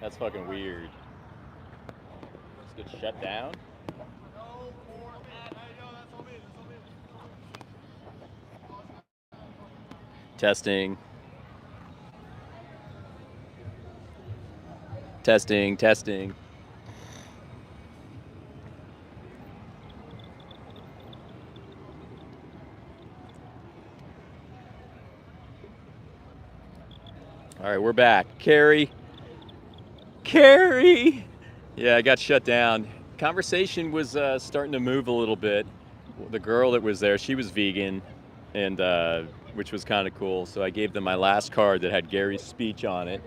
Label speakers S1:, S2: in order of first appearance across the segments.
S1: That's fucking weird. Just get shut down. Testing. Testing. Testing. All right, we're back. Carrie. Carrie. Yeah, I got shut down. Conversation was starting to move a little bit. The girl that was there, she was vegan, and which was kind of cool. So I gave them my last card that had Gary's speech on it.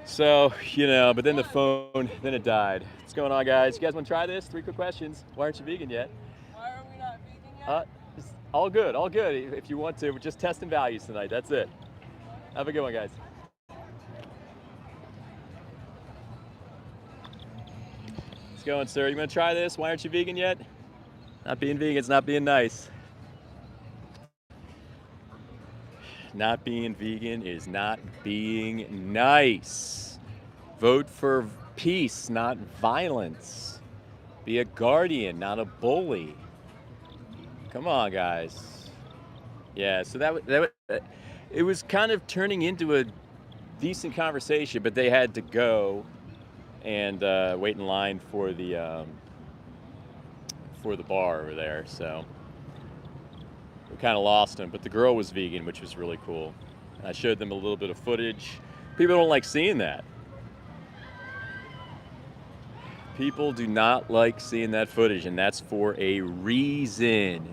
S1: So, but then the phone, then it died. What's going on, guys? You guys want to try this? 3 quick questions. Why aren't you vegan yet?
S2: Why are we not vegan yet?
S1: It's all good, all good. If you want to, we're just testing values tonight. That's it. Have a good one, guys. What's going, sir? You want to try this? Why aren't you vegan yet? Not being vegan is not being nice. Not being vegan is not being nice. Vote for peace, not violence. Be a guardian, not a bully. Come on, guys. Yeah, so it was kind of turning into a decent conversation, but they had to go and wait in line for the bar over there. So we kind of lost them, but the girl was vegan, which was really cool. I showed them a little bit of footage. People don't like seeing that. People do not like seeing that footage, and that's for a reason.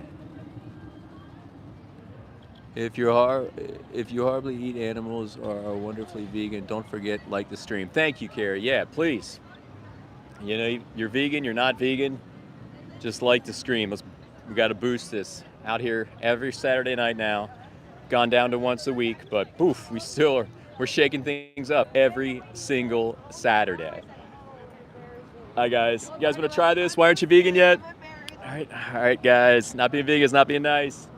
S1: If you horribly eat animals or are wonderfully vegan, don't forget like the stream. Thank you, Carrie. Yeah, please. You're vegan, you're not vegan. Just like the stream. We got to boost this. Out here every Saturday night now. Gone down to once a week, but poof, we're shaking things up every single Saturday. Hi guys. You guys want to try this? Why aren't you vegan yet? All right, guys. Not being vegan is not being nice.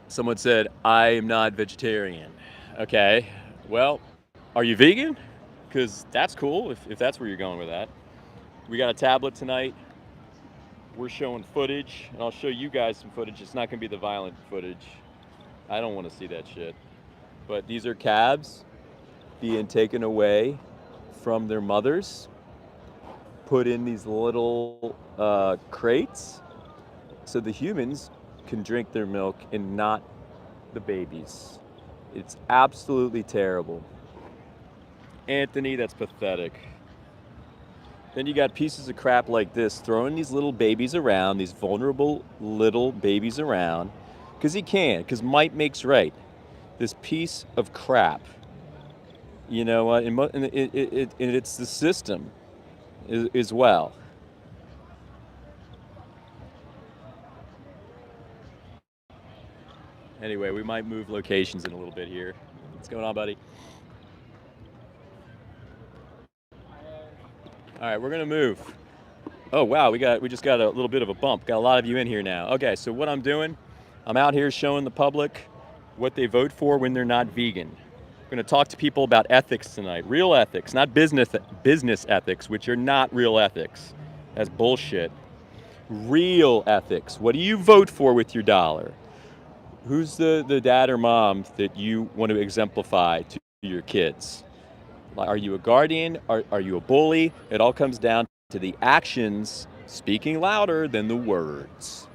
S1: Someone said, I am not vegetarian. Okay, well, are you vegan? Because that's cool if that's where you're going with that. We got a tablet tonight. We're showing footage, and I'll show you guys some footage. It's not going to be the violent footage. I don't want to see that shit. But these are calves being taken away from their mothers, put in these little crates so the humans can drink their milk and not the babies. It's absolutely terrible. Anthony, that's pathetic. Then you got pieces of crap like this throwing these little babies around, these vulnerable little babies around, because might makes right. This piece of crap, and it's the system as well. Anyway, we might move locations in a little bit here. What's going on, buddy? All right, we're gonna move. Oh wow, we just got a little bit of a bump. Got a lot of you in here now. Okay, so what I'm doing, I'm out here showing the public what they vote for when they're not vegan. I'm gonna talk to people about ethics tonight. Real ethics, not business ethics, which are not real ethics. That's bullshit. Real ethics. What do you vote for with your dollar? Who's the dad or mom that you want to exemplify to your kids? Are you a guardian? Are you a bully? It all comes down to the actions speaking louder than the words.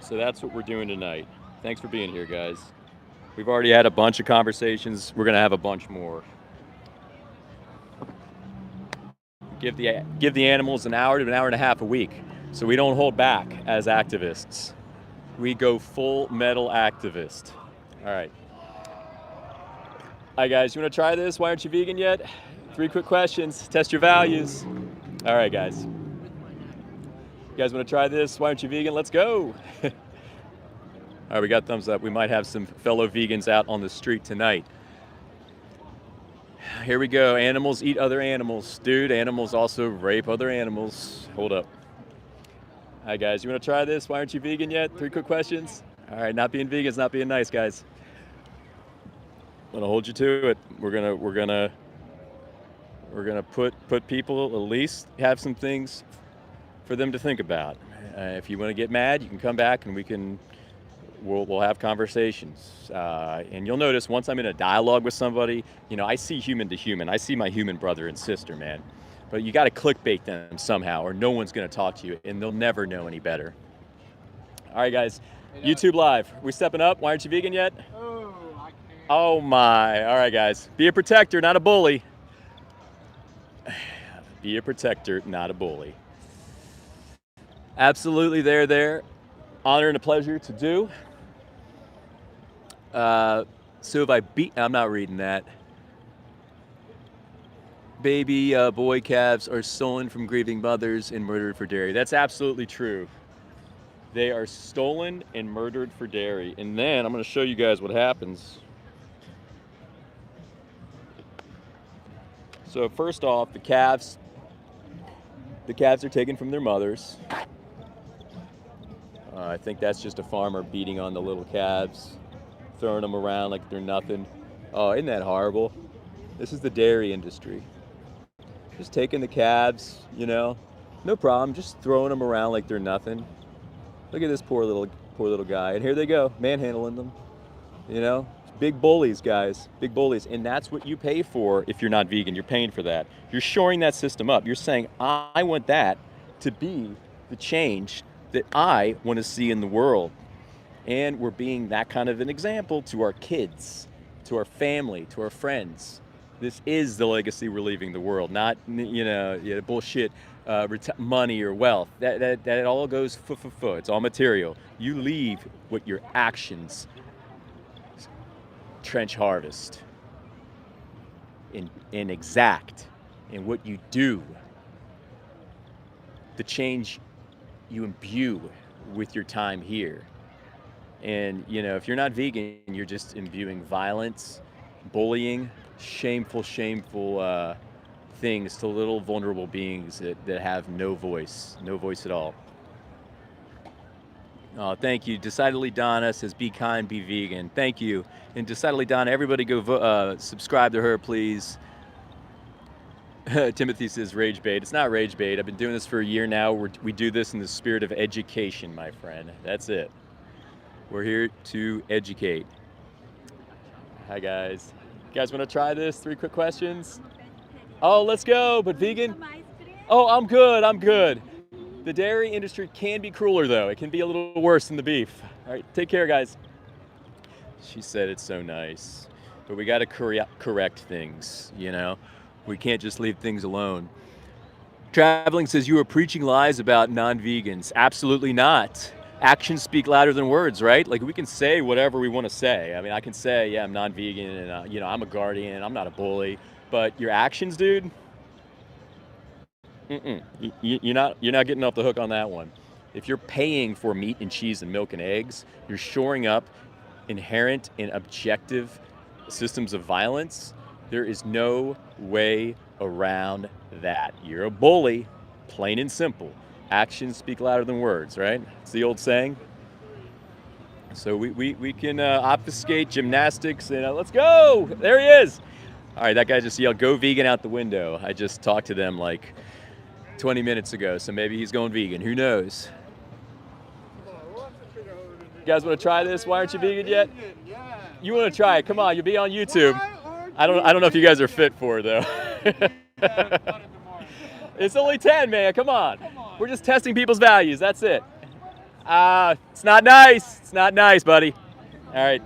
S1: So that's what we're doing tonight. Thanks for being here, guys. We've already had a bunch of conversations. We're going to have a bunch more. Give the animals an hour to an hour and a half a week, so we don't hold back as activists. We go full metal activist. All right. Hi guys, you want to try this? Why aren't you vegan yet? 3 quick questions. Test your values. All right, guys. You guys want to try this? Why aren't you vegan? Let's go. All right, we got thumbs up. We might have some fellow vegans out on the street tonight. Here we go. Animals eat other animals. Dude, animals also rape other animals. Hold up. Hi guys, you want to try this? Why aren't you vegan yet? 3 quick questions. All right, not being vegan is not being nice, guys. gonna hold you to it. We're gonna put people, at least have some things for them to think about. If you want to get mad, you can come back and we'll have conversations. And you'll notice once I'm in a dialogue with somebody, I see human to human. I see my human brother and sister, man. But you got to clickbait them somehow, or no one's gonna talk to you, and they'll never know any better. All right, guys. YouTube Live. We stepping up? Why aren't you vegan yet?
S2: Oh, I can't.
S1: Oh my. All right, guys. Be a protector, not a bully. Be a protector, not a bully. Absolutely, there. Honor and a pleasure to do. So if I beat, I'm not reading that. Baby boy calves are stolen from grieving mothers and murdered for dairy. That's absolutely true. They are stolen and murdered for dairy. And then I'm going to show you guys what happens. So first off, the calves are taken from their mothers. I think that's just a farmer beating on the little calves, throwing them around like they're nothing. Oh, isn't that horrible? This is the dairy industry. Just taking the calves, no problem, just throwing them around like they're nothing. Look at this poor little guy, and here they go, manhandling them. Big bullies, guys, big bullies, and that's what you pay for if you're not vegan. You're paying for that. You're shoring that system up. You're saying, I want that to be the change that I want to see in the world, and we're being that kind of an example to our kids, to our family, to our friends. This is the legacy we're leaving the world, not bullshit, money or wealth. That all goes It's all material. You leave what your actions trench harvest and exact, and what you do, the change you imbue with your time here. And if you're not vegan, you're just imbuing violence, bullying, shameful things to little vulnerable beings that have no voice at all. Oh, thank you. Decidedly Donna says, be kind, be vegan. Thank you. And Decidedly Donna, everybody go subscribe to her, please. Timothy says rage bait. It's not rage bait. I've been doing this for a year now. We do this in the spirit of education, my friend. That's it. We're here to educate. Hi, guys. You guys want to try this? 3 quick questions? Oh, let's go. But vegan? Oh, I'm good. The dairy industry can be crueler, though. It can be a little worse than the beef. All right, take care, guys. She said it's so nice. But we got to correct things, We can't just leave things alone. Traveling says you are preaching lies about non-vegans. Absolutely not. Actions speak louder than words, right? Like, we can say whatever we want to say. I mean, I can say, yeah, I'm non-vegan, and I'm a guardian, I'm not a bully. But your actions, dude, you're not getting off the hook on that one. If you're paying for meat and cheese and milk and eggs, you're shoring up inherent and objective systems of violence. There is no way around that. You're a bully, plain and simple. Actions speak louder than words, right? It's the old saying. So we can obfuscate gymnastics, and let's go. There he is. All right, that guy just yelled, go vegan out the window. I just talked to them like 20 minutes ago, so maybe he's going vegan. Who knows? You guys want to try this? Why aren't you vegan yet? You want to try it? Come on, you'll be on YouTube. I don't know if you guys are fit for it, though. It's only 10, man. Come on. We're just testing people's values. That's it. It's not nice. It's not nice, buddy. All right.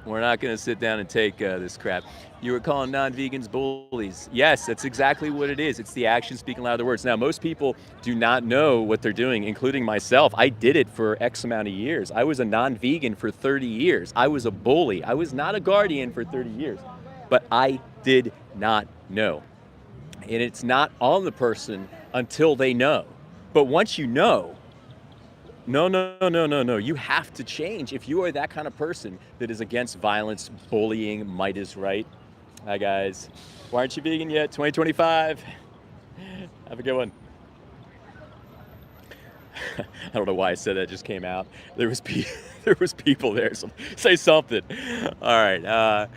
S1: We're not going to sit down and take this crap. You were calling non-vegans bullies. Yes, that's exactly what it is. It's the action speaking louder than words. Now, most people do not know what they're doing, including myself. I did it for X amount of years. I was a non-vegan for 30 years. I was a bully. I was not a guardian for 30 years. But I did not know. And it's not on the person until they know. But once you know, no. You have to change. If you are that kind of person that is against violence, bullying, might is right. Hi, guys. Why aren't you vegan yet? 2025. Have a good one. I don't know why I said that. Just came out. There was there was people there. So say something. All right.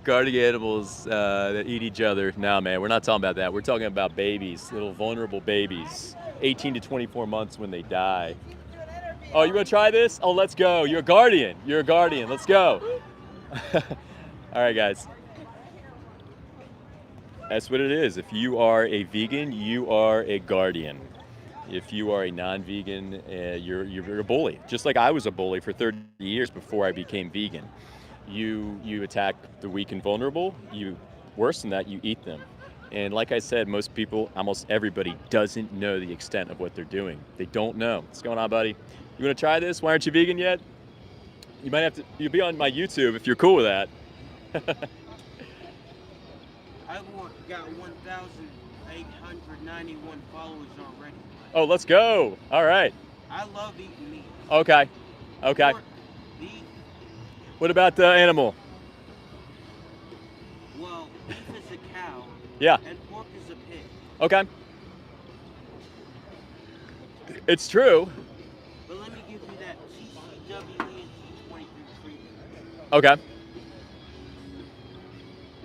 S1: Guarding animals that eat each other. No, man, we're not talking about that. We're talking about babies, little vulnerable babies, 18 to 24 months when they die. Oh, you want to try this? Oh, let's go. You're a guardian. You're a guardian. Let's go. All right, guys. That's what it is. If you are a vegan, you are a guardian. If you are a non-vegan, you're a bully. Just like I was a bully for 30 years before I became vegan. You attack the weak and vulnerable. Worse than that, you eat them. And like I said, most people, almost everybody, doesn't know the extent of what they're doing. They don't know. What's going on, buddy? You want to try this? Why aren't you vegan yet? You might have to. You'll be on my YouTube if you're cool with that.
S3: I've got 1,891 followers already.
S1: Oh, let's go. All right.
S3: I love eating meat.
S1: Okay. Okay.
S3: Pork, beef.
S1: What about the animal?
S3: Well, beef is a cow.
S1: Yeah.
S3: And pork is a pig.
S1: Okay. It's true.
S3: But let me give you that TCWENT23 treatment.
S1: Okay.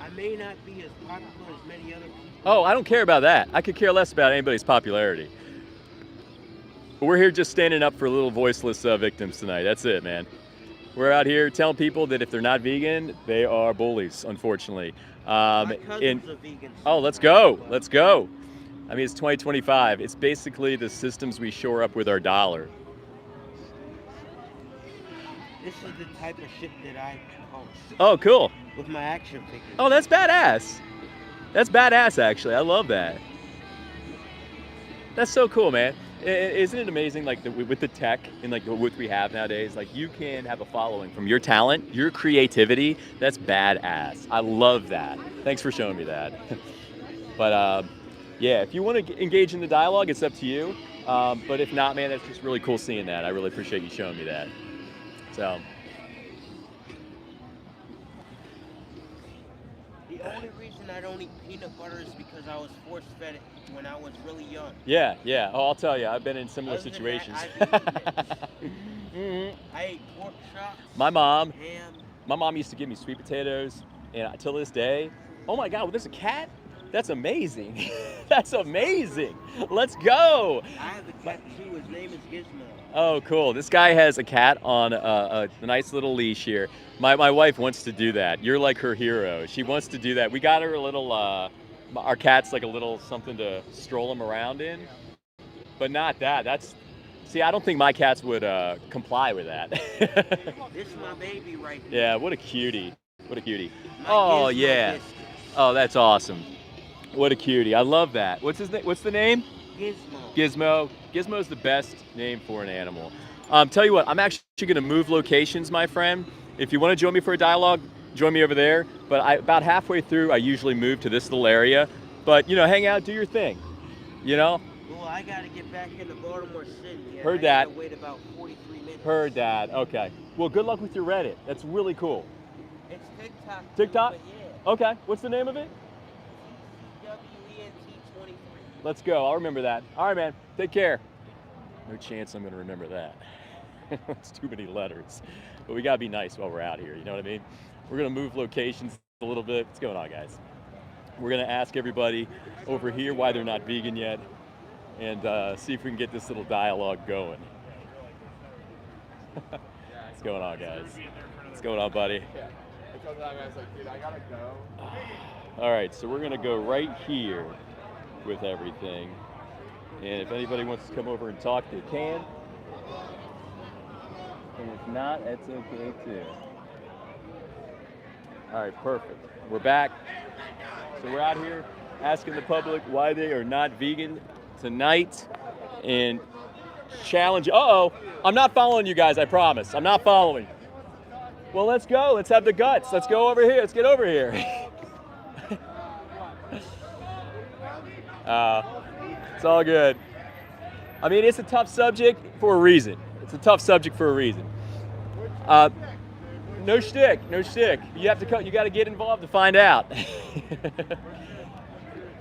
S3: I may not be as popular as many other people.
S1: Oh, I don't care about that. I could care less about anybody's popularity. But we're here just standing up for little voiceless victims tonight. That's it, man. We're out here telling people that if they're not vegan, they are bullies, unfortunately.
S3: My cousin's a vegan.
S1: Oh, let's go. Let's go. I mean, it's 2025. It's basically the systems we shore up with our dollar.
S3: This is the type of shit that I post.
S1: Oh, cool.
S3: With my action figures.
S1: Oh, that's badass. That's badass, actually. I love that. That's so cool, man. Isn't it amazing, like, with the tech and, like, what we have nowadays? Like, you can have a following from your talent, your creativity. That's badass. I love that. Thanks for showing me that. But, yeah, if you want to engage in the dialogue, it's up to you. But if not, man, that's just really cool seeing that. I really appreciate you showing me that. So.
S3: The only reason I don't eat peanut butter is because I was force-fed it when I was really young.
S1: Yeah, yeah. Oh, I'll tell you, I've been in similar
S3: Other than
S1: situations.
S3: that, I ate pork chops,
S1: My mom
S3: ham.
S1: used to give me sweet potatoes, and till this day, oh my God, well, there's a cat? That's amazing. That's amazing. Let's go.
S3: I have a cat too. His name is Gizmo.
S1: Oh, cool. This guy has a cat on a nice little leash here. My wife wants to do that. You're like her hero. She wants to do that. We got her a little, our cat's like a little something to stroll him around in, but not that. See, I don't think my cats would comply with that.
S3: This is my baby right here.
S1: Yeah, what a cutie. What a cutie.
S3: My
S1: Oh,
S3: Gizmo
S1: yeah.
S3: biscuits.
S1: Oh, that's awesome. What a cutie. I love that. What's his name? What's the name?
S3: Gizmo.
S1: Gizmo. Gizmo's the best name for an animal. Tell you what, I'm actually going to move locations, my friend. If you want to join me for a dialogue, join me over there. But about halfway through, I usually move to this little area. But, you know, hang out, do your thing. You know?
S3: Well, I got to get back into Baltimore City. And
S1: Heard
S3: I
S1: that.
S3: gotta wait about 43 minutes.
S1: Heard that. Okay. Well, good luck with your Reddit. That's really cool.
S3: It's TikTok.
S1: TikTok?
S3: Too, but yeah.
S1: Okay. What's the name of it?
S3: WENT23.
S1: Let's go. I'll remember that. All right, man. Take care. No chance I'm going to remember that. It's too many letters. But we got to be nice while we're out here. You know what I mean? We're going to move locations a little bit. What's going on, guys? We're going to ask everybody over here why they're not vegan yet and see if we can get this little dialogue going. What's going on, guys? What's going on, buddy?
S4: I told that guy, I was like, dude, I gotta go.
S1: All right, so we're going to go right here with everything. And if anybody wants to come over and talk, they can. And if not, that's okay too. All right, perfect. We're back. So we're out here asking the public why they are not vegan tonight and challenge. Uh-oh, I'm not following you guys, I promise. I'm not following. Well, let's go. Let's have the guts. Let's go over here. Let's get over here. It's all good. I mean, it's a tough subject for a reason. It's a tough subject for a reason. No shtick, no shtick. You have to. You got to get involved to find out.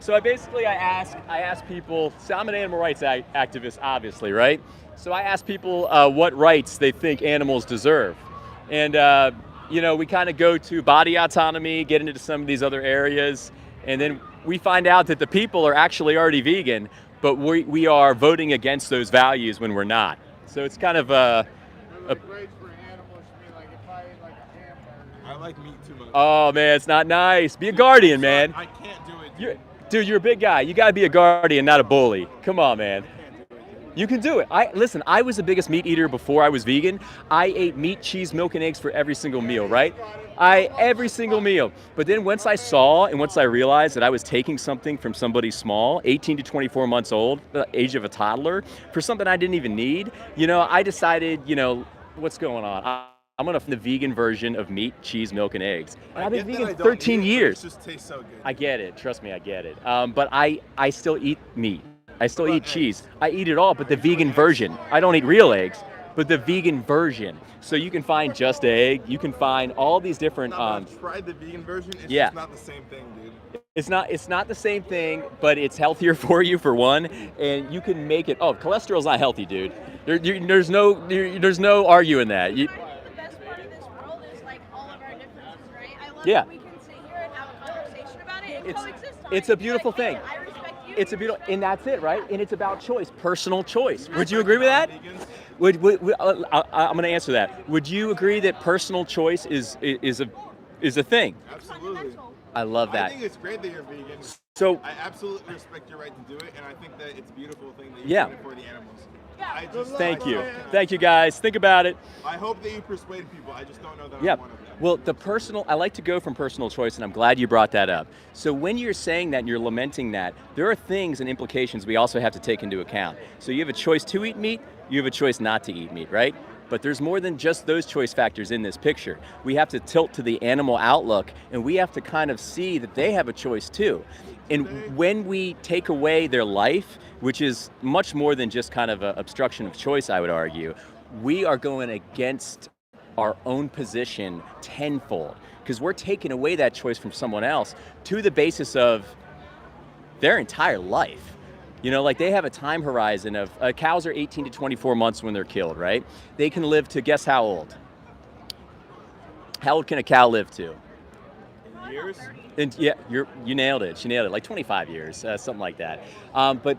S1: So I ask people. So I'm an animal rights activist, obviously, right? So I asked people what rights they think animals deserve. And, we kind of go to body autonomy, get into some of these other areas, and then we find out that the people are actually already vegan, but we are voting against those values when we're not. So it's kind of
S4: Like rights for animals should be like if I ate like a hamburger. I like meat too much.
S1: oh man, it's not nice. Be a guardian, man.
S4: I can't do it.
S1: You're a big guy. You gotta be a guardian, not a bully. Come on, man. You can do it. Listen, I was the biggest meat eater before I was vegan. I ate meat, cheese, milk, and eggs for every single meal, right? Every single meal. But then once I saw and once I realized that I was taking something from somebody small, 18 to 24 months old, the age of a toddler, for something I didn't even need, I decided, what's going on? I'm gonna find the vegan version of meat, cheese, milk, and eggs. And I've been vegan 13 years.
S4: It just tastes so good.
S1: I get it. Trust me, I get it. But I still eat meat. I still eat cheese. I eat it all, but the vegan version. I don't eat real eggs, but the vegan version. So you can find just egg. You can find all these different.
S4: I've tried the vegan version. It's
S1: yeah.
S4: just not the same thing, dude.
S1: It's not the same thing, but it's healthier for you for one, and you can make it. Oh, cholesterol's not healthy, dude. There's no arguing that.
S2: The best part of this world is like all of our differences, right? I love
S1: Yeah.
S2: that we can sit here and have a conversation about it and coexist on
S1: It's
S2: it.
S1: a beautiful
S2: Be like,
S1: thing.
S2: "Hey, I respect you.
S1: It's a
S2: you
S1: beautiful,
S2: respect
S1: and
S2: me."
S1: that's it, right? And it's about choice, personal choice. Would you agree with that? I'm going to answer that. Would you agree that personal choice is a thing?
S4: Absolutely.
S2: Fundamental.
S1: I love that.
S4: I think it's great that you're vegan.
S1: So
S4: I absolutely respect your right to do it, and I think that it's a beautiful thing that you're
S1: Yeah.
S4: doing it for the animals.
S2: Yeah.
S4: I just,
S1: thank you,
S4: I-
S1: thank you guys. Think about it.
S4: I hope that you persuade people. I just don't know that
S1: Yeah.
S4: I'm one of them.
S1: Well, I like to go from personal choice, and I'm glad you brought that up. So when you're saying that and you're lamenting that, there are things and implications we also have to take into account. So you have a choice to eat meat, you have a choice not to eat meat, right? But there's more than just those choice factors in this picture. We have to tilt to the animal outlook, and we have to kind of see that they have a choice too. And when we take away their life, which is much more than just kind of an obstruction of choice, I would argue, we are going against our own position tenfold, because we're taking away that choice from someone else to the basis of their entire life. Like they have a time horizon of, cows are 18 to 24 months when they're killed, right? They can live to, guess how old? How old can a cow live to?
S4: Years?
S1: And yeah, you nailed it. She nailed it, like 25 years, something like that. But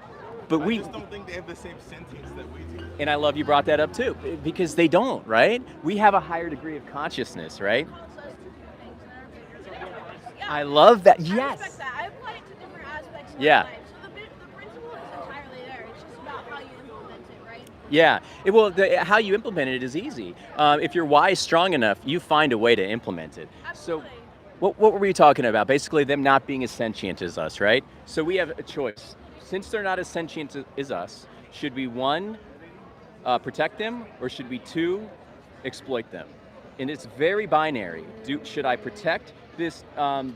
S4: I
S1: we,
S4: just don't think they have the same sentience that we do.
S1: and I love you brought that up too, because they don't, right? We have a higher degree of consciousness, right?
S2: Calls us to do things that are bigger than ours. Yeah.
S1: I love that.
S2: I
S1: Yes.
S2: respect that. I apply it to different aspects of
S1: Yeah.
S2: my life. So the principle is entirely there. It's just about how you implement it, right?
S1: Yeah. How you implement it is easy. If your why is strong enough, you find a way to implement it.
S2: Absolutely.
S1: So, what were we talking about? Basically, them not being as sentient as us, right? So we have a choice. Since they're not as sentient as us, should we, one, protect them, or should we, two, exploit them? And it's very binary. Should I protect this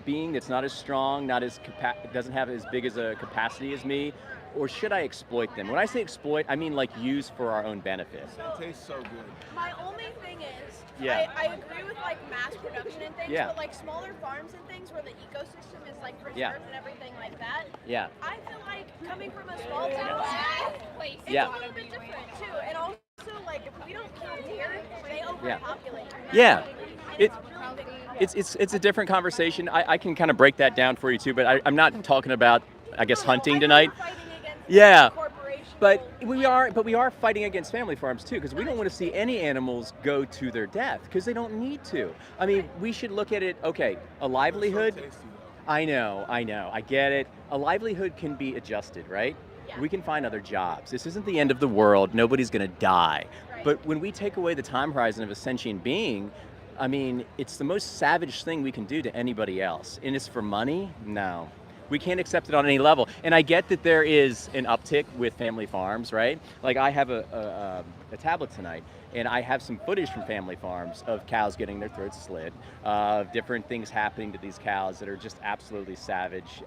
S1: being that's not as strong, doesn't have as big as a capacity as me, or should I exploit them? When I say exploit, I mean like use for our own benefit.
S4: It tastes so good.
S2: My only thing is,
S1: Yeah.
S2: I agree with like mass production and things,
S1: Yeah.
S2: but like smaller farms and things where the ecosystem is like preserved
S1: Yeah.
S2: and everything like that.
S1: Yeah.
S2: I feel like coming from a small town, it's
S1: Yeah.
S2: a little bit different too. And also like if we don't kill deer, they overpopulate.
S1: Yeah. It-
S2: Really big
S1: It's a different conversation. I can kind of break that down for you too, but I'm not talking about, I guess, hunting
S2: I know
S1: tonight.
S2: you're fighting against
S1: Yeah.
S2: corporations.
S1: But we are fighting against family farms too, because we don't want to see any animals go to their death, because they don't need to. I mean, we should look at it, okay, a livelihood.
S4: So tasty, though.
S1: I know, I get it. A livelihood can be adjusted, right?
S2: Yeah.
S1: We can find other jobs. This isn't the end of the world. Nobody's gonna die.
S2: Right.
S1: But when we take away the time horizon of a sentient being, I mean, it's the most savage thing we can do to anybody else. And it's for money? No. We can't accept it on any level. And I get that there is an uptick with family farms, right? Like I have a tablet tonight, and I have some footage from family farms of cows getting their throats slit, of different things happening to these cows that are just absolutely savage.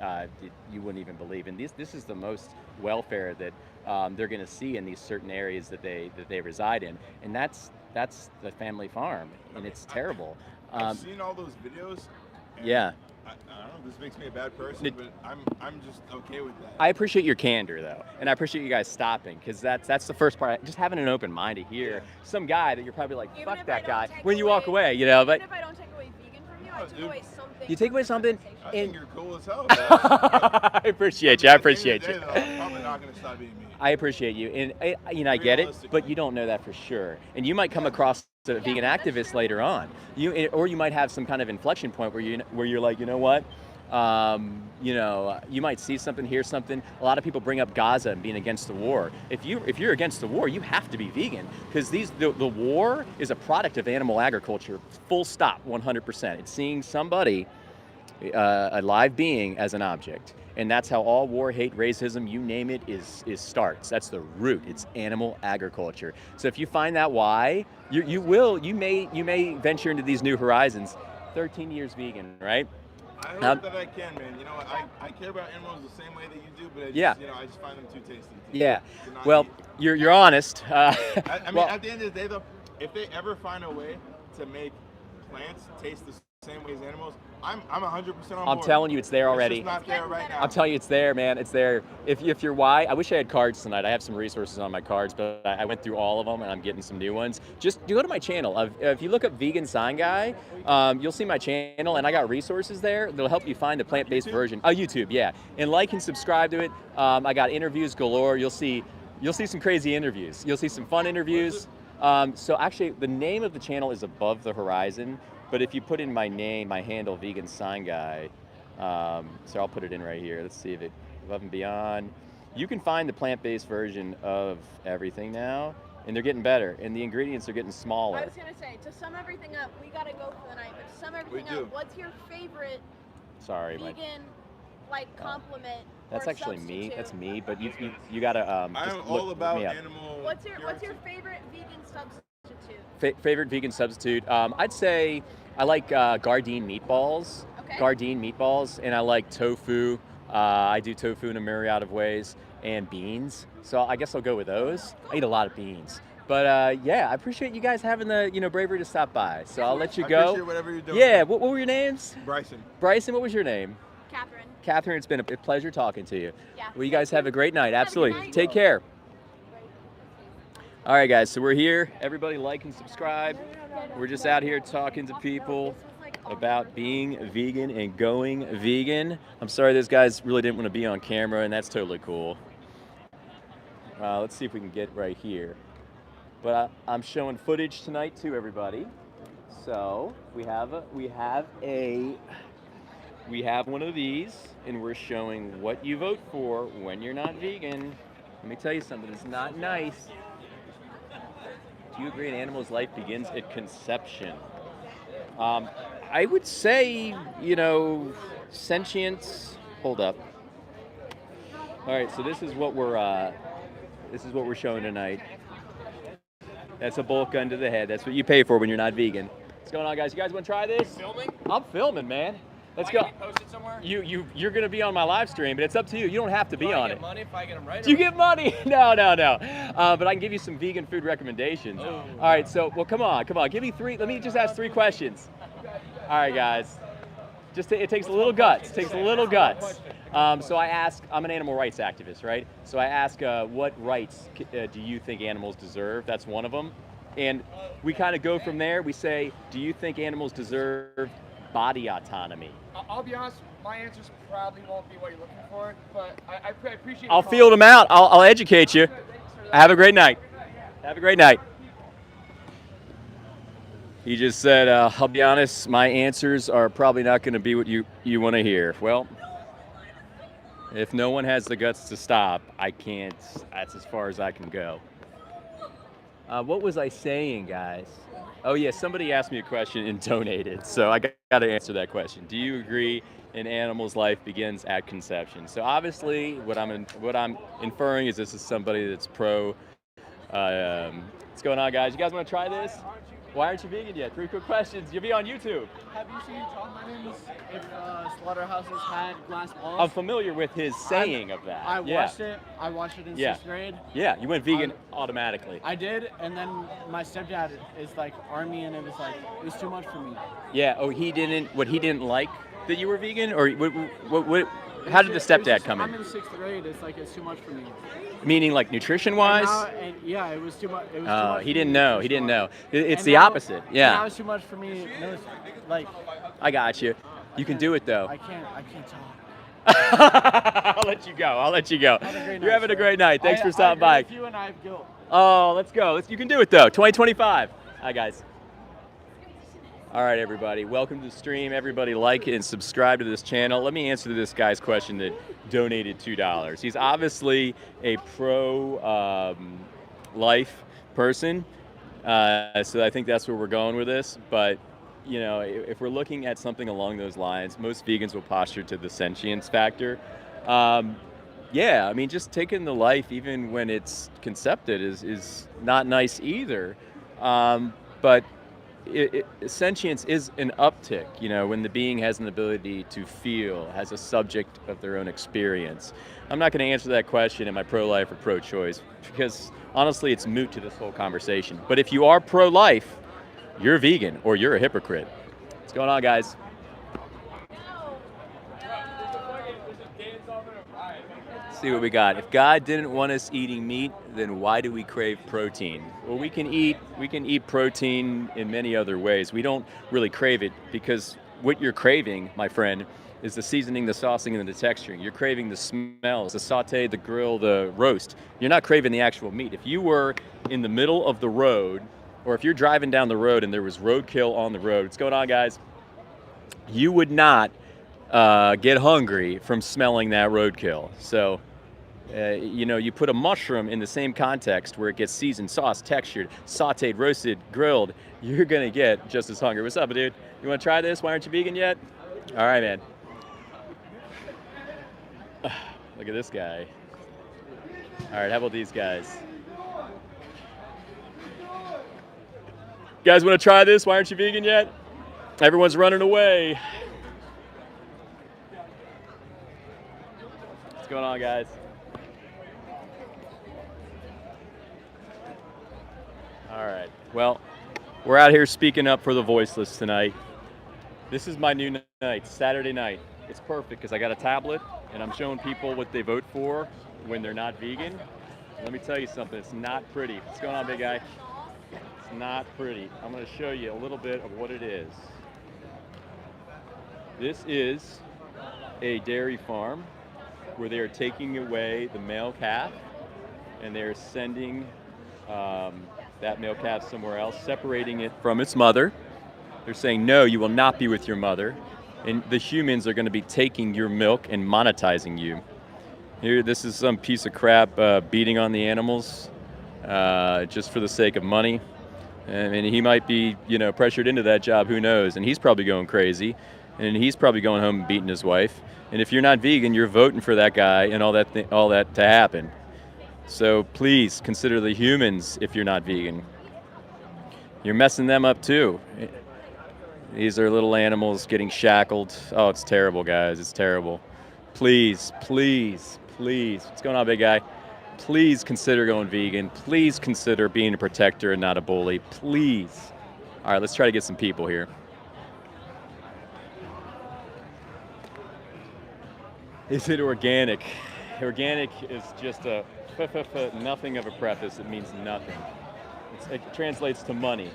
S1: You wouldn't even believe. And this is the most welfare that they're going to see in these certain areas that they reside in, and that's the family farm, and it's terrible.
S4: I've seen all those videos. And
S1: Yeah.
S4: I don't know if this makes me a bad person, but I'm just okay with that.
S1: I appreciate your candor though, and I appreciate you guys stopping because that's the first part. Just having an open mind to hear some guy that you're probably like,
S2: Even
S1: fuck
S2: if
S1: that
S2: I
S1: guy
S2: don't take
S1: when you walk
S2: away-
S1: away, you know. But
S2: Even if I don't take away vegan from you, I took
S4: dude.
S2: away something.
S1: you take
S2: from
S1: away
S2: the
S1: something,
S2: conversation.
S4: I
S1: and
S4: think you're cool as hell.
S1: I appreciate you. I appreciate you.
S4: I'm probably not gonna stop being me.
S1: I appreciate you, and I get it, but you don't know that for sure, and you might come across a vegan
S2: that's
S1: activist
S2: true.
S1: later on. Or you might have some kind of inflection point where you're like, you know what, you might see something, hear something. A lot of people bring up Gaza and being against the war. If you're against the war, you have to be vegan because the war is a product of animal agriculture. Full stop, 100%. It's seeing somebody, a live being, as an object. And that's how all war, hate, racism, you name it, is starts. That's the root. It's animal agriculture. So if you find that why, you may venture into these new horizons. 13 years vegan, right?
S4: I hope that I can, man. You know, I care about animals the same way that you do, but I just find them too tasty. To not
S1: Well,
S4: eat.
S1: you're honest.
S4: I mean, at the end of the day, though, if they ever find a way to make plants taste the same way as animals, I'm 100% on board.
S1: I'm telling you, it's there already.
S4: It's just not there right now.
S1: I'm telling you, it's there, man. It's there. If you're why, I wish I had cards tonight. I have some resources on my cards, but I went through all of them, and I'm getting some new ones. Just go to my channel. If you look up Vegan Sign Guy, you'll see my channel, and I got resources there that'll help you find the plant-based version. YouTube, yeah. And like and subscribe to it. I got interviews galore. You'll see some crazy interviews. You'll see some fun interviews. So actually, the name of the channel is Above the Horizon. But if you put in my name, my handle, Vegan Sign Guy, so I'll put it in right here. Let's see if it, Above and Beyond. You can find the plant-based version of everything now, and they're getting better, and the ingredients are getting smaller.
S2: I was gonna say, to sum everything up, we gotta go for the night. But to sum everything
S4: We do.
S2: up, what's your favorite
S1: Sorry,
S2: vegan compliment?
S1: that's
S2: or
S1: actually me.
S2: substitute?
S1: That's me. But you gotta just
S4: I'm
S1: look
S4: all about
S1: me up.
S4: animal.
S2: What's your favorite vegan substitute?
S1: Favorite vegan substitute? I'd say I like Gardein meatballs.
S2: Okay.
S1: Gardein meatballs, and I like tofu. I do tofu in a myriad of ways, and beans. So I guess I'll go with those. I eat a lot of beans. But yeah, I appreciate you guys having the bravery to stop by. So I'll let you
S4: I
S1: go.
S4: appreciate whatever you're doing.
S1: Yeah. What were your names?
S4: Bryson.
S1: Bryson. What was your name?
S2: Catherine.
S1: Catherine. It's been a pleasure talking to you.
S2: Yeah.
S1: Well, you guys have a great night.
S2: Have a good
S1: Absolutely.
S2: night.
S1: Take care. All right, guys. So we're here. Everybody like and subscribe. We're just out here talking to people about being vegan and going vegan. I'm sorry those guys really didn't want to be on camera, and that's totally cool. Let's see if we can get right here. But I'm showing footage tonight to everybody. So we have one of these, and we're showing what you vote for when you're not vegan. Let me tell you something. It's not nice. Do you agree an animal's life begins at conception? I would say, sentience. Hold up. All right, so this is what we're showing tonight. That's a bolt gun to the head. That's what you pay for when you're not vegan. What's going on, guys? You guys want to try this?
S5: Filming?
S1: I'm filming, man. Let's go.
S5: Can we post it somewhere?
S1: You're gonna be on my live stream, but it's up to you. You don't have to be on
S5: Do I
S1: it.
S5: get money if I get them right?
S1: Do you get money? No. But I can give you some vegan food recommendations.
S5: Oh.
S1: All right, so, well, come on. Give me three. Let me just ask 3 questions. All right, guys. It takes a little guts. So I ask, I'm an animal rights activist, right? So I ask, what rights do you think animals deserve? That's one of them. And we kind of go from there. We say, do you think animals deserve body autonomy?
S5: I'll be honest, my answers probably won't be what you're looking for, but I appreciate
S1: I'll field them out. I'll educate you. Have a great night. He just said, I'll be honest, my answers are probably not going to be what you want to hear. Well, if no one has the guts to stop, I can't. That's as far as I can go. What was I saying, guys? Oh, yeah, somebody asked me a question and donated, so I got to answer that question. Do you agree an animal's life begins at conception? So obviously, what I'm inferring is this is somebody that's pro What's going on, guys? You guys want to try this? Why aren't you vegan yet? 3 quick questions. You'll be on YouTube.
S5: Have you seen Tom Lennon if slaughterhouses had glass balls?
S1: I'm familiar with his saying of that.
S5: I
S1: Yeah.
S5: watched it. I watched it in
S1: Yeah.
S5: 6th grade.
S1: Yeah, you went vegan automatically.
S5: I did, and then my stepdad is like Army, and it was too much for me.
S1: Yeah. Oh, he didn't like that you were vegan, or what? How did the stepdad come
S5: I'm
S1: in?
S5: in 6th grade. It's too much for me.
S1: Meaning like nutrition wise?
S5: Yeah, it was too much. It was too much
S1: He
S5: for
S1: didn't
S5: me
S1: know. He didn't know. It's
S5: And
S1: the
S5: now-
S1: opposite.
S5: Now
S1: Yeah.
S5: it's too much for me. No, it's like
S1: I got you. You can do it though.
S5: I can't talk.
S1: I'll let you go. Have a great You're having a great night. Thanks for stopping by.
S5: You and I have guilt.
S1: Oh, let's go. You can do it though. 2025. Hi guys. All right, everybody. Welcome to the stream. Everybody like and subscribe to this channel. Let me answer this guy's question that donated $2. He's obviously a pro-life person, so I think that's where we're going with this. But you know, if we're looking at something along those lines, most vegans will posture to the sentience factor. Yeah, I mean, just taking the life, even when it's concepted, is not nice either. But sentience is an uptick, you know, when the being has an ability to feel, has a subject of their own experience. I'm not going to answer that question, am I pro-life or pro-choice? Because honestly, it's moot to this whole conversation. But if you are pro-life, you're vegan or you're a hypocrite. What's going on, guys? Let's see what we got. If God didn't want us eating meat, then why do we crave protein? Well, we can eat protein in many other ways. We don't really crave it because what you're craving, my friend, is the seasoning, the saucing, and the texturing. You're craving the smells, the saute, the grill, the roast. You're not craving the actual meat. If you were in the middle of the road, or if you're driving down the road and there was roadkill on the road, what's going on, guys? You would not get hungry from smelling that roadkill. So, you know, you put a mushroom in the same context where it gets seasoned, sauced, textured, sauteed, roasted, grilled, you're gonna get just as hungry. What's up, dude? You wanna try this? Why aren't you vegan yet? All right, man. Look at this guy. All right, how about these guys? You guys wanna try this? Why aren't you vegan yet? Everyone's running away. What's going on, guys? All right, well, we're out here speaking up for the voiceless tonight. This is my new night, Saturday night. It's perfect because I got a tablet and I'm showing people what they vote for when they're not vegan. Let me tell you something, it's not pretty. What's going on, big guy? It's not pretty. I'm gonna show you a little bit of what it is. This is a dairy farm where they are taking away the male calf and they're sending that male calf somewhere else, separating it from its mother. They're saying, no, you will not be with your mother. And the humans are going to be taking your milk and monetizing you. Here, this is some piece of crap beating on the animals just for the sake of money. I mean, he might be, you know, pressured into that job, who knows? And he's probably going crazy. And he's probably going home and beating his wife. And if you're not vegan, you're voting for that guy and all that to happen. So please consider the humans if you're not vegan. You're messing them up too. These are little animals getting shackled. Oh, it's terrible, guys. It's terrible. Please, please, please. What's going on, big guy? Please consider going vegan. Please consider being a protector and not a bully. Please. All right, let's try to get some people here. Is it organic? Organic is just a nothing of a preface. It means nothing. It translates to money.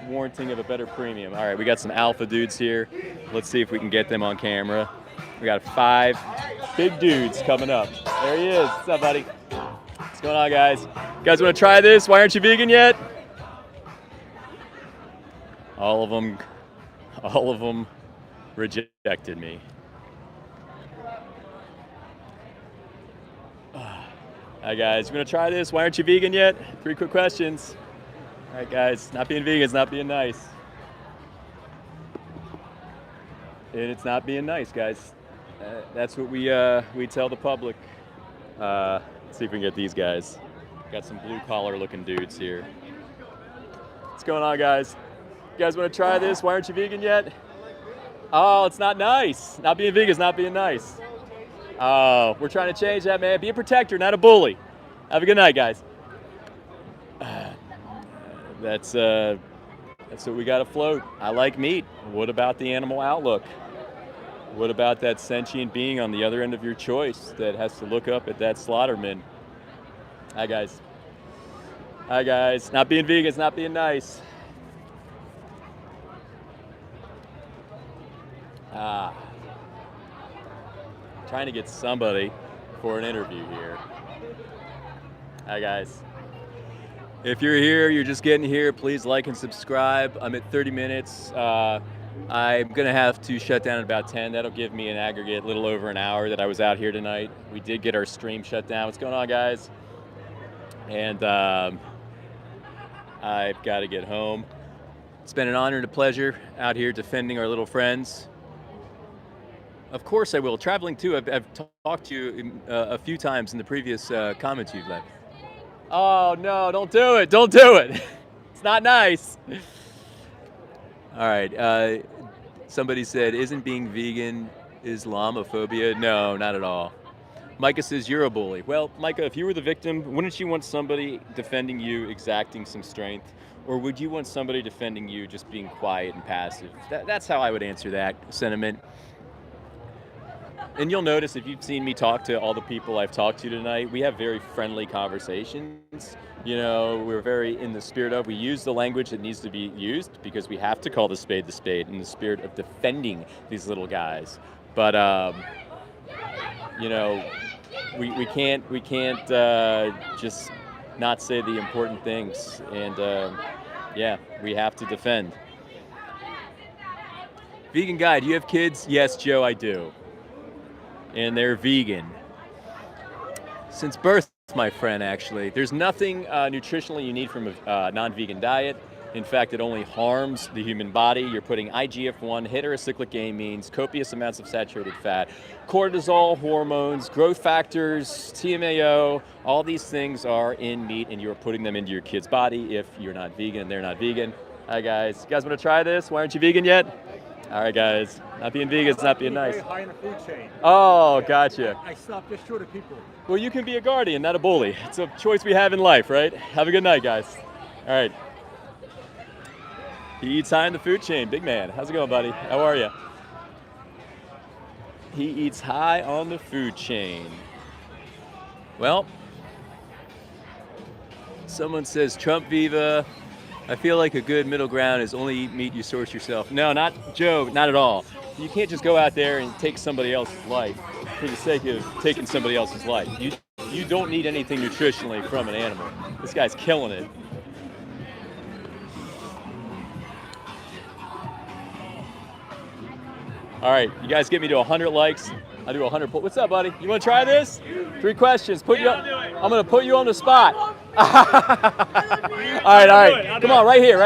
S1: Warranting of a better premium. All right, we got some alpha dudes here. Let's see if we can get them on camera. We got 5 big dudes coming up. There he is. What's up, buddy? What's going on, guys? You guys want to try this? Why aren't you vegan yet? All of them rejected me. Hi guys, you gonna try this? Why aren't you vegan yet? 3 quick questions. All right guys, not being vegan is not being nice. And it's not being nice, guys. That's what we tell the public. Let's see if we can get these guys. Got some blue collar looking dudes here. What's going on, guys? You guys want to try this? Why aren't you vegan yet? Oh, it's not nice. Not being vegan is not being nice. Oh, we're trying to change that, man. Be a protector, not a bully. Have a good night, guys. That's what we got to float. I like meat. What about the animal outlook? What about that sentient being on the other end of your choice that has to look up at that slaughterman? Hi, guys. Hi, guys. Not being vegan is not being nice. Trying to get somebody for an interview here. Hi, guys. If you're here, you're just getting here, please like and subscribe. I'm at 30 minutes. I'm going to have to shut down at about 10. That'll give me an aggregate little over an hour that I was out here tonight. We did get our stream shut down. What's going on, guys? And I've got to get home. It's been an honor and a pleasure out here defending our little friends. Of course I will. Traveling too. I've talked to you a few times in the previous comments you've left. Oh no, don't do it. Don't do it. It's not nice. All right. Somebody said, isn't being vegan Islamophobia? No, not at all. Micah says, you're a bully. Well, Micah, if you were the victim, wouldn't you want somebody defending you exacting some strength? Or would you want somebody defending you just being quiet and passive? That's how I would answer that sentiment. And you'll notice if you've seen me talk to all the people I've talked to tonight, we have very friendly conversations. You know, we're very in the spirit of, we use the language that needs to be used because we have to call the spade in the spirit of defending these little guys. But, you know, we can't just not say the important things. And yeah, we have to defend. Vegan guy, do you have kids? Yes, Joe, I do. And they're vegan. Since birth, my friend, actually. There's nothing nutritionally you need from a non-vegan diet. In fact, it only harms the human body. You're putting IGF-1, heterocyclic amines, copious amounts of saturated fat, cortisol, hormones, growth factors, TMAO, all these things are in meat, and you're putting them into your kid's body if you're not vegan and they're not vegan. Hi, guys. You guys want to try this? Why aren't you vegan yet? All right, guys. Not being vegan is not being nice.
S6: Very high in the food chain.
S1: Oh, gotcha.
S6: I stop just short of people.
S1: Well, you can be a guardian, not a bully. It's a choice we have in life, right? Have a good night, guys. All right. He eats high in the food chain. Big man. How's it going, buddy? How are you? He eats high on the food chain. Well, someone says Trump Viva. I feel like a good middle ground is only eat meat you source yourself. No, not Joe, not at all. You can't just go out there and take somebody else's life for the sake of taking somebody else's life. You don't need anything nutritionally from an animal. This guy's killing it. All right, you guys get me to 100 likes. I do 100. What's up, buddy? You want to try this? 3 questions. I'm going to put you on the spot. all right. Come on, right here.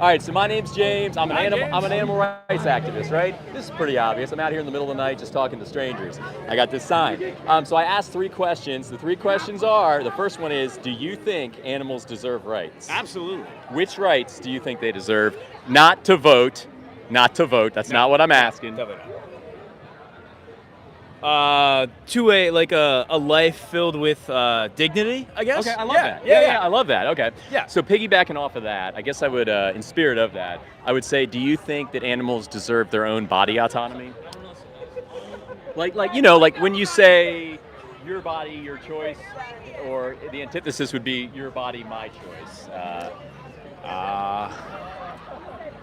S1: All right, so my name's James. I'm an animal rights activist, right? This is pretty obvious. I'm out here in the middle of the night just talking to strangers. I got this sign. So I asked 3 questions. The 3 questions are, the first one is, do you think animals deserve rights?
S7: Absolutely.
S1: Which rights do you think they deserve? Not to vote. That's not what I'm asking.
S7: To a life filled with dignity, I guess.
S1: Okay, I love that. Yeah, I love that. Okay.
S7: Yeah.
S1: So piggybacking off of that, I guess I would, in spirit of that, I would say, do you think that animals deserve their own body autonomy? Like when you say your body, your choice, or the antithesis would be your body, my choice.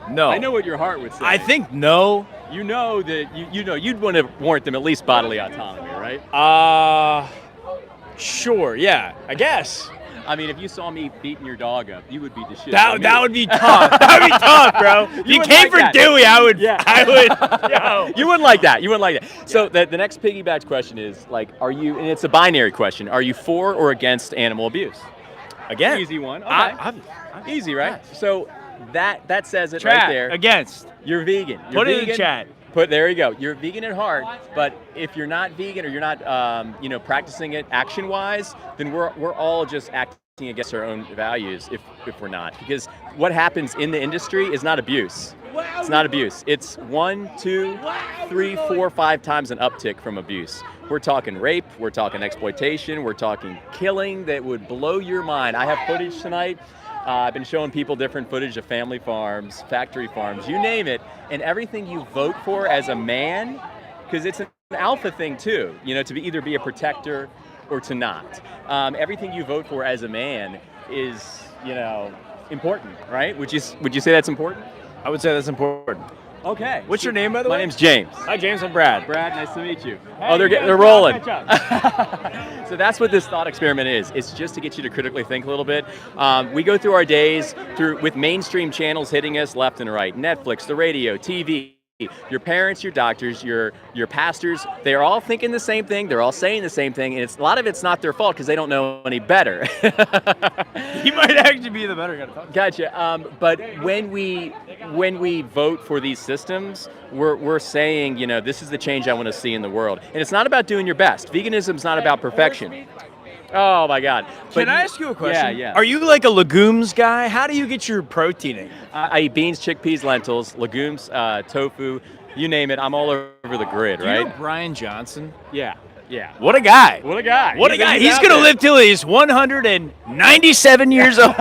S7: No.
S1: I know what your heart would say.
S7: I think no.
S1: You know that you'd want to warrant them at least bodily autonomy, right?
S7: Sure. Yeah. I guess.
S1: I mean, if you saw me beating your dog up, you would beat the shit.
S7: That would be tough. That would be tough, bro. If you came for Dewey, I would. Yo.
S1: You wouldn't like that. So the next piggyback question is like, are you? And it's a binary question. Are you for or against animal abuse?
S7: Again.
S1: Easy one. Okay.
S7: I'm
S1: easy, right?
S7: Yes.
S1: So that says it
S7: Chat,
S1: right there.
S7: Against.
S1: You're vegan.
S7: Put it in the chat.
S1: There you go. You're vegan at heart, but if you're not vegan or you're not, practicing it action-wise, then we're all just acting against our own values if we're not. Because what happens in the industry is not abuse. It's not abuse. It's 1, 2, 3, 4, 5 times an uptick from abuse. We're talking rape, we're talking exploitation, we're talking killing that would blow your mind. I have footage tonight. I've been showing people different footage of family farms, factory farms, you name it, and everything you vote for as a man, because it's an alpha thing too, to either be a protector or to not. Everything you vote for as a man is, important, right? Would you say that's important?
S7: I would say that's important.
S1: Okay.
S7: What's your name, by the way?
S1: My name's James.
S7: Hi, James. I'm Brad.
S1: Brad, nice to meet you.
S7: Hey,
S1: they're rolling. So that's what this thought experiment is. It's just to get you to critically think a little bit. We go through our days with mainstream channels hitting us left and right. Netflix, the radio, TV. Your parents, your doctors, your pastors, they're all thinking the same thing. They're all saying the same thing, and a lot of it's not their fault because they don't know any better.
S7: He might actually be the better guy to talk to.
S1: Gotcha. But when we vote for these systems, we're saying, this is the change I want to see in the world, and it's not about doing your best. Veganism's not about perfection. Oh my God!
S7: Can I ask you a question?
S1: Yeah.
S7: Are you like a legumes guy? How do you get your protein in?
S1: I eat beans, chickpeas, lentils, legumes, tofu, you name it. I'm all over the grid,
S7: Do
S1: right?
S7: you know Brian Johnson?
S1: Yeah.
S7: What a guy!
S1: What a guy!
S7: What a guy! He's gonna live till he's 197 years old.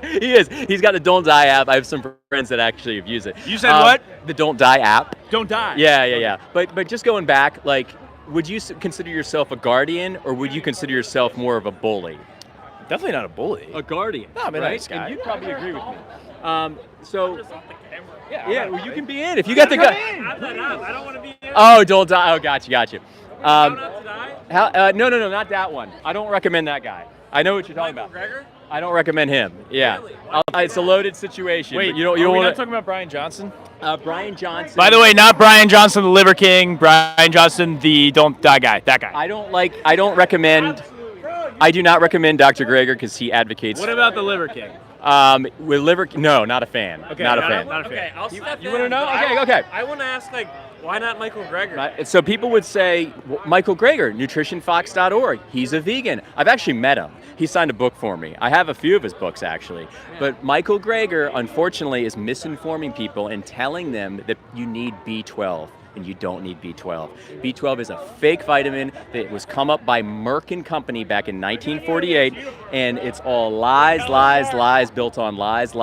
S1: He is. He's got the Don't Die app. I have some friends that actually have used it.
S7: You said what?
S1: The Don't Die app.
S7: Don't die.
S1: Yeah. But just going back, like, would you consider yourself a guardian, or would you consider yourself more of a bully?
S7: Definitely not a bully.
S1: A guardian.
S7: No, I'm a
S1: right?
S7: nice guy.
S1: And you'd probably agree with me. So.
S7: Yeah,
S1: well, you can be in if you got the gun.
S5: I'm not up. I don't want to be in.
S1: Oh, don't die. Oh, gotcha.
S5: Not to die?
S1: No, not that one. I don't recommend that guy. I know what you're talking about.
S5: McGregor?
S1: I don't recommend him. Yeah.
S5: Really?
S1: It's a loaded situation.
S7: Wait,
S1: but you don't
S7: are we
S1: want
S7: not talking about Brian Johnson?
S1: Brian Johnson.
S7: By the way, not Brian Johnson, the Liver King. Brian Johnson, the Don't Die guy. That guy.
S1: I don't recommend. I do not recommend Dr. Greger because he advocates.
S7: What about the Liver King?
S1: With liver? No, not a fan.
S7: Okay,
S1: not a fan.
S7: Not a fan.
S5: Okay, I'll step
S1: You
S5: in,
S1: want to know?
S5: but
S1: Okay.
S5: I want to ask, why not Michael Greger?
S1: So people would say, Michael Greger, nutritionfox.org. He's a vegan. I've actually met him. He signed a book for me. I have a few of his books, actually. But Michael Greger, unfortunately, is misinforming people and telling them that you need B12. And you don't need B12. B12 is a fake vitamin that was come up by Merck and Company back in 1948, and it's all lies built on lies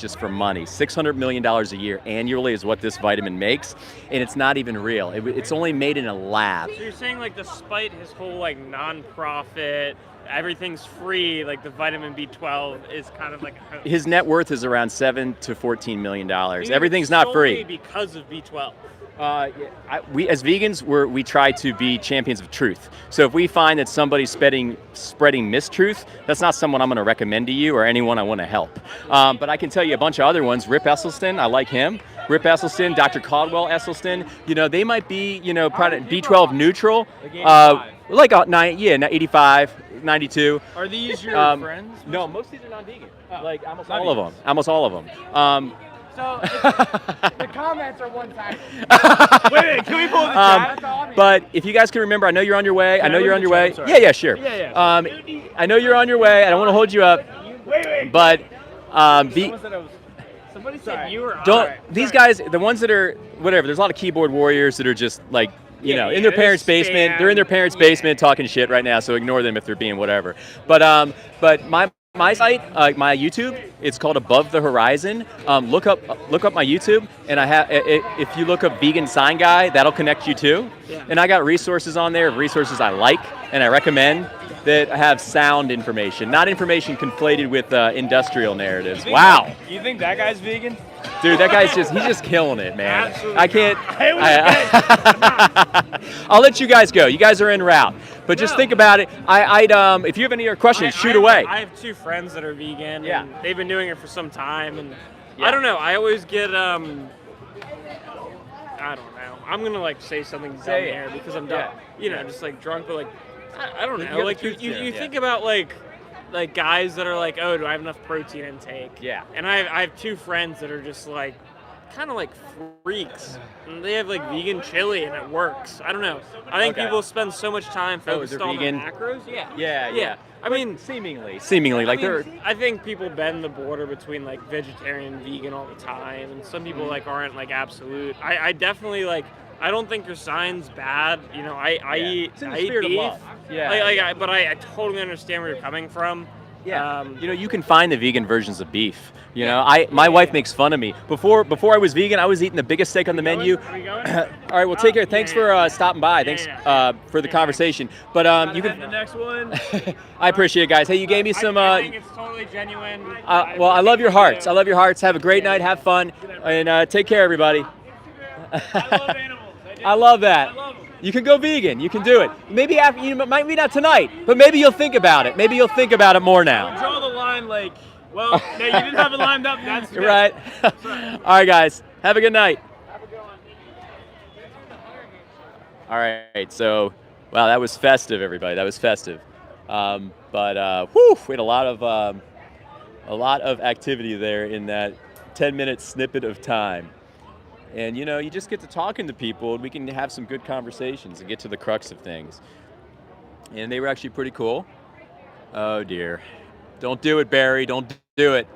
S1: just for money. $600 million a year annually is what this vitamin makes, and it's not even real. It's only made in a lab.
S5: So you're saying, despite his whole, non-profit, everything's free, the vitamin B12 is kind of
S1: His net worth is around $7 to $14 million. Everything's not free.
S5: Because of B12.
S1: We as vegans, we try to be champions of truth. So if we find that somebody's spreading mistruth, that's not someone I'm going to recommend to you or anyone I want to help. But I can tell you a bunch of other ones. Rip Esselstyn, I like him. Rip Esselstyn, Dr. Caldwell Esselstyn, they might be, product B12 neutral. 85, 92.
S7: Are these your friends?
S1: No, most of these are non-vegan. Almost all of them.
S5: So
S6: The comments are one-sided.
S7: Wait, can we pull the chat?
S1: But if you guys can remember, I know you're on your way.
S7: I look at the chat? I'm sorry.
S1: Yeah, sure.
S7: Yeah.
S1: I know you're on your way. I don't want to hold you up.
S7: Wait.
S1: But
S5: somebody said you were.
S1: These guys, the ones that are whatever. There's a lot of keyboard warriors that are just in their parents' basement. They're in their parents' basement talking shit right now. So ignore them if they're being whatever. But my site, my YouTube, it's called Above the Horizon. Look up my YouTube, and if you look up Vegan Sign Guy, that'll connect you too. Yeah. And I got resources on there, resources I like and I recommend that have sound information, not information conflated with industrial narratives. Wow.
S7: You think that guy's vegan?
S1: Dude, that guy's he's just killing it, man.
S5: Absolutely
S1: I can't. I'll let you guys go. You guys are en route. But just think about it. If you have any other questions, shoot away.
S5: I have 2 friends that are vegan.
S1: Yeah.
S5: And they've been doing it for some time, and
S1: Yeah.
S5: I don't know. I always get I don't know. I'm gonna say something dumb
S1: Say it.
S5: here because I'm dumb.
S1: Yeah.
S5: Just drunk, but I don't
S1: You
S5: know.
S1: got the truth
S5: You
S1: there, yeah.
S5: think about guys that are oh, do I have enough protein intake?
S1: Yeah.
S5: And I have 2 friends that are just kind of like freaks. And they have like vegan chili and it works. I don't know. I think people spend so much time focused on
S1: vegan?
S5: the macros.
S1: Yeah.
S5: I mean,
S1: Seemingly, like they're.
S5: I think people bend the border between like vegetarian and vegan all the time, and some people like aren't like absolute. I definitely like. I don't think your sign's bad. You know, I eat beef. But I totally understand where you're coming from.
S1: Yeah. You can find the vegan versions of beef. My wife makes fun of me. Before I was vegan, I was eating the biggest steak on the menu.
S5: Are you going?
S1: All right, well, take care. Thanks for stopping by. Thanks for the conversation. But you can.
S5: The next one.
S1: I appreciate it, guys. Hey, you gave me some.
S5: I think it's totally genuine.
S1: Well, I love your hearts. I love your hearts. Have a great night. Have fun, and take care, everybody.
S5: I love animals.
S1: I love that.
S5: I love them.
S1: You can go vegan. You can do it. Maybe after, maybe not tonight, but maybe you'll think about it. Maybe you'll think about it more now.
S5: Draw the line like, well, no, you didn't have it lined up. That's good.
S1: Right. All right, guys. Have a good night. All right. So, wow, that was festive, everybody. That was festive. We had a lot of activity there in that 10-minute snippet of time. And, you just get to talking to people, and we can have some good conversations and get to the crux of things. And they were actually pretty cool. Oh, dear. Don't do it, Barry. Don't do it.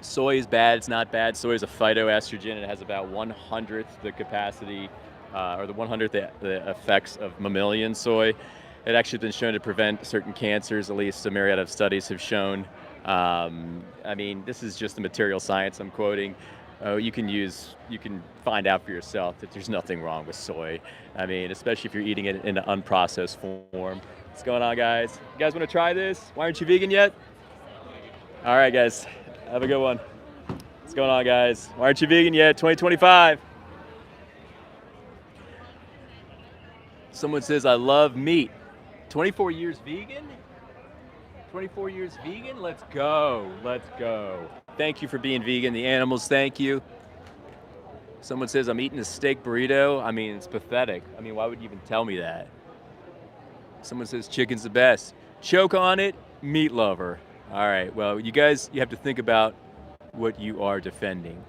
S1: Soy is bad. It's not bad. Soy is a phytoestrogen. It has about 1/100th the capacity, or the 1/100th the effects of mammalian soy. It actually has been shown to prevent certain cancers, at least a myriad of studies have shown. This is just the material science I'm quoting. You can find out for yourself that there's nothing wrong with soy. Especially if you're eating it in an unprocessed form. What's going on, guys? You guys want to try this? Why aren't you vegan yet? All right, guys. Have a good one. What's going on, guys? Why aren't you vegan yet? 2025. Someone says, I love meat. 24 years vegan? 24 years vegan? Let's go. Let's go. Thank you for being vegan. The animals, thank you. Someone says, I'm eating a steak burrito. It's pathetic. Why would you even tell me that? Someone says, chicken's the best. Choke on it, meat lover. All right, well, you guys, you have to think about what you are defending.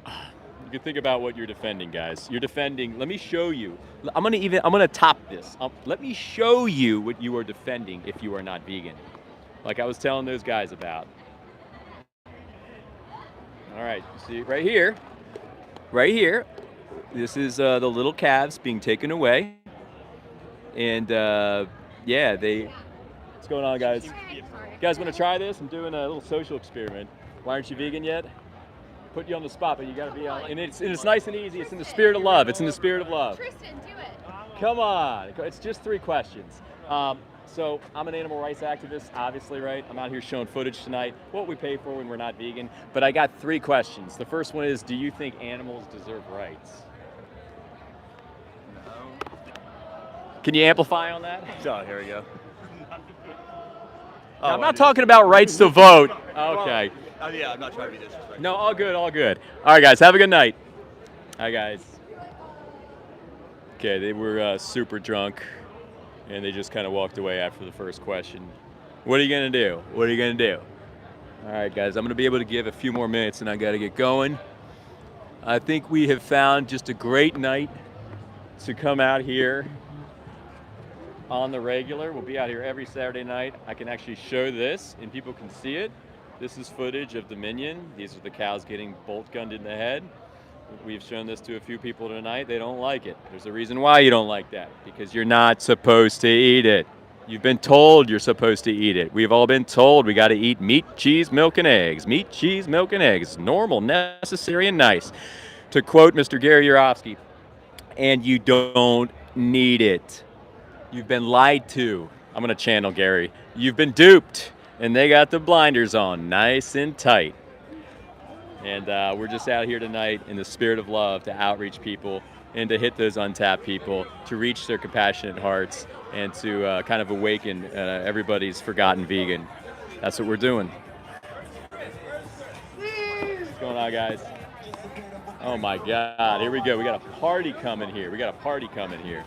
S1: You can think about what you're defending, guys. You're defending, let me show you. I'm gonna top this. Let me show you what you are defending if you are not vegan. Like I was telling those guys about. All right, see right here, this is the little calves being taken away. And what's going on, guys? You guys want to try this? I'm doing a little social experiment. Why aren't you vegan yet? Put you on the spot, but you got to be on. And it's nice and easy. It's in the spirit of love. It's in the spirit of love.
S2: Tristan, do it.
S1: Come on. It's just 3 questions. So I'm an animal rights activist, obviously, right? I'm out here showing footage tonight, what we pay for when we're not vegan. But I got 3 questions. The first one is, do you think animals deserve rights?
S8: No.
S1: Can you amplify on that?
S8: Oh, here we go.
S1: Now, I'm not talking about rights to vote. Okay.
S8: Yeah, I'm not trying to be disrespectful.
S1: No, all good, all good. All right, guys, have a good night. Hi, guys. Okay, they were super drunk, and they just kind of walked away after the first question. What are you going to do? What are you going to do? All right, guys, I'm going to be able to give a few more minutes, and I got to get going. I think we have found just a great night to come out here on the regular. We'll be out here every Saturday night. I can actually show this, and people can see it. This is footage of Dominion. These are the cows getting bolt gunned in the head. We've shown this to a few people tonight. They don't like it. There's a reason why you don't like that, because you're not supposed to eat it. You've been told you're supposed to eat it. We've all been told we got to eat meat, cheese, milk, and eggs. Meat, cheese, milk, and eggs. Normal, necessary, and nice. To quote Mr. Gary Yourofsky, and you don't need it. You've been lied to. I'm going to channel Gary. You've been duped. And they got the blinders on nice and tight. And we're just out here tonight in the spirit of love to outreach people and to hit those untapped people, to reach their compassionate hearts, and to kind of awaken everybody's forgotten vegan. That's what we're doing. What's going on, guys? Oh my God, here we go. We got a party coming here.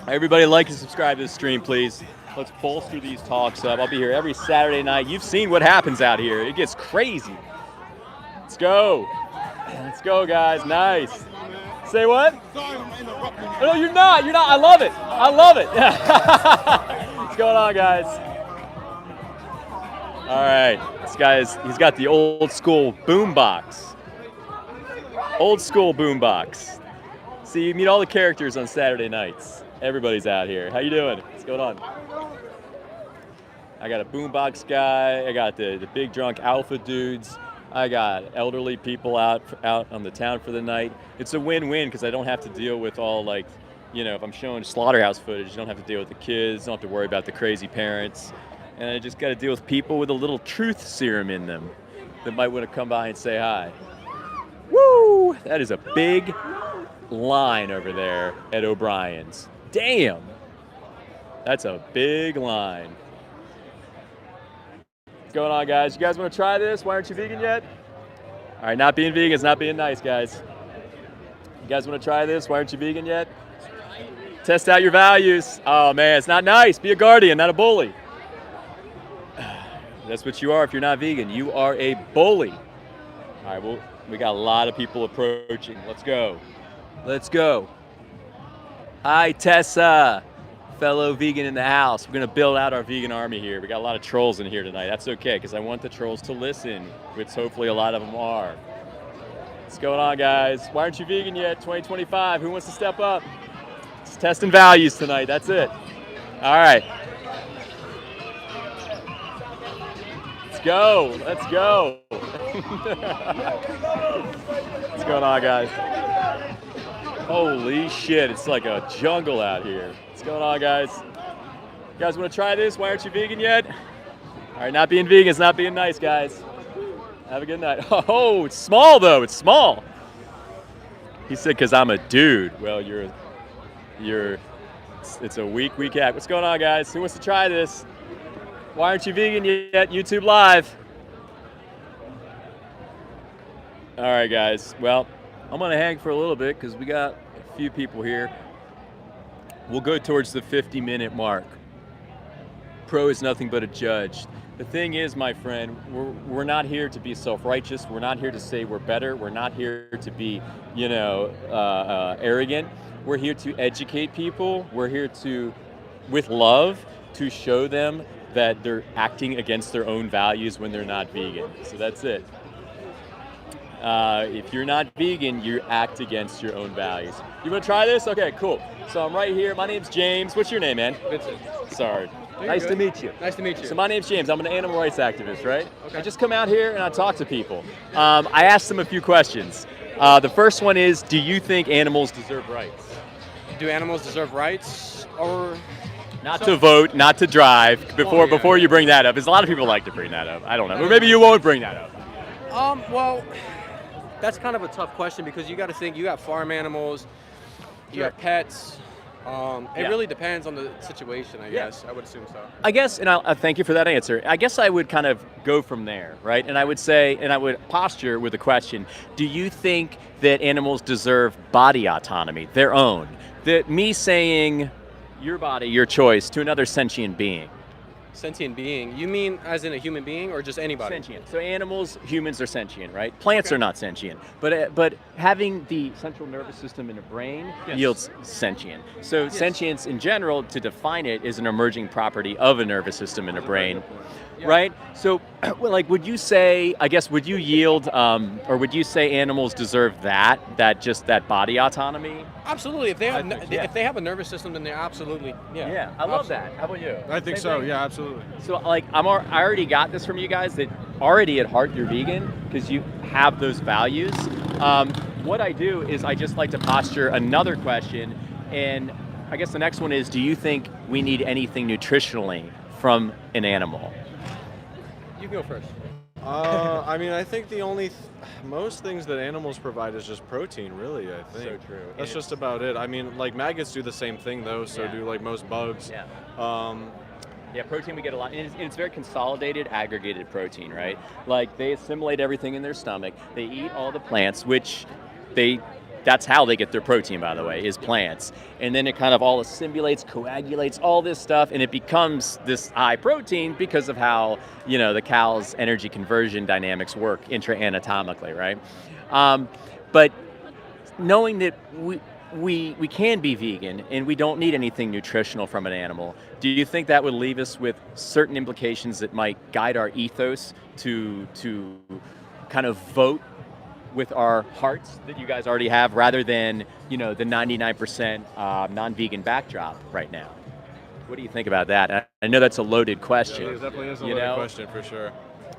S1: Everybody like and subscribe to the stream, please. Let's bolster these talks up. I'll be here every Saturday night. You've seen what happens out here. It gets crazy. Let's go. Let's go, guys. Nice. Say what? No, you're not. You're not. I love it. I love it. What's going on, guys? All right. This guy's, he's got the old school boom box. Old school boom box. See, you meet all the characters on Saturday nights. Everybody's out here. How you doing? What's going on? I got a boombox guy. I got the big drunk alpha dudes. I got elderly people out on the town for the night. It's a win-win because I don't have to deal with all like, you know, if I'm showing slaughterhouse footage, you don't have to deal with the kids, don't have to worry about the crazy parents. And I just got to deal with people with a little truth serum in them that might want to come by and say hi. Woo! That is a big line over there at O'Brien's. Damn! That's a big line. What's going on, guys? You guys want to try this? Why aren't you vegan yet? All right, not being vegan is not being nice, guys. You guys want to try this? Why aren't you vegan yet? Test out your values. Oh, man, it's not nice. Be a guardian, not a bully. That's what you are if you're not vegan. You are a bully. All right, well, we got a lot of people approaching. Let's go. Let's go. Hi, Tessa. Fellow vegan in the house. We're going to build out our vegan army here. We got a lot of trolls in here tonight. That's okay, because I want the trolls to listen, which hopefully a lot of them are. What's going on, guys? Why aren't you vegan yet? 2025. Who wants to step up? It's testing values tonight. That's it. All right. Let's go. Let's go. What's going on, guys? Holy shit. It's like a jungle out here. What's going on, guys? You guys want to try this? Why aren't you vegan yet? All right, not being vegan is not being nice, guys. Have a good night. Oh, it's small, though. It's small. He said, because I'm a dude. Well, it's a weak act. What's going on, guys? Who wants to try this? Why aren't you vegan yet? YouTube Live. All right, guys. Well, I'm going to hang for a little bit because we got a few people here. We'll go towards the 50-minute mark. Pro is nothing but a judge. The thing is, my friend, we're not here to be self-righteous. We're not here to say we're better. We're not here to be, arrogant. We're here to educate people. We're here to, with love, to show them that they're acting against their own values when they're not vegan. So that's it. If you're not vegan, you act against your own values. You want to try this? Okay, cool. So I'm right here. My name's James. What's your name, man?
S9: Vincent.
S1: Sorry. Nice to meet you.
S9: Nice to meet you.
S1: So my name's James. I'm an animal rights activist, right? Okay. I just come out here and I talk to people. I asked them a few questions. The first one is, do you think animals deserve rights?
S9: Do animals deserve rights? Or
S1: not to vote, not to drive, before you bring that up. Because a lot of people like to bring that up. I don't know. Or maybe you won't bring that up.
S9: Well, that's kind of a tough question because you got to think, you got farm animals, you have pets. It really depends on the situation, I guess. I would assume so.
S1: I guess, and I thank you for that answer. I guess I would kind of go from there, right? And I would say, and I would posture with a question, do you think that animals deserve body autonomy, their own? That me saying your body, your choice to another sentient being.
S9: Sentient being? You mean as in a human being or just anybody?
S1: Sentient. So animals, humans are sentient, right? Plants are not sentient. But having the central nervous system in a brain yields sentient. So sentience in general, to define it, is an emerging property of a nervous system in a brain, right? So like, would you say, I guess, would you yield, or would you say animals deserve that just that body autonomy?
S9: Absolutely. If they have a nervous system, then they're absolutely,
S1: Yeah, I love that. How about you?
S10: I think so. Yeah, absolutely.
S1: So like, I already got this from you guys that already at heart you're vegan because you have those values. What I do is I just like to posture another question, and I guess the next one is, do you think we need anything nutritionally from an animal?
S9: You can go first.
S10: I mean, I think most things that animals provide is just protein, really, I think.
S1: So true.
S10: That's just about it. I mean, like maggots do the same thing, though, so do like most bugs.
S1: Yeah, protein we get a lot, and it's very consolidated, aggregated protein, right? Like they assimilate everything in their stomach. They eat all the plants, which they that's how they get their protein, by the way, is plants. And then it kind of all assimilates, coagulates, all this stuff, and it becomes this high protein because of how, the cow's energy conversion dynamics work intra-anatomically, right? But knowing that we can be vegan and we don't need anything nutritional from an animal, do you think that would leave us with certain implications that might guide our ethos to kind of vote with our hearts that you guys already have, rather than the 99% non-vegan backdrop right now? What do you think about that? I know that's a loaded question.
S10: Yeah, it definitely is a loaded question for sure.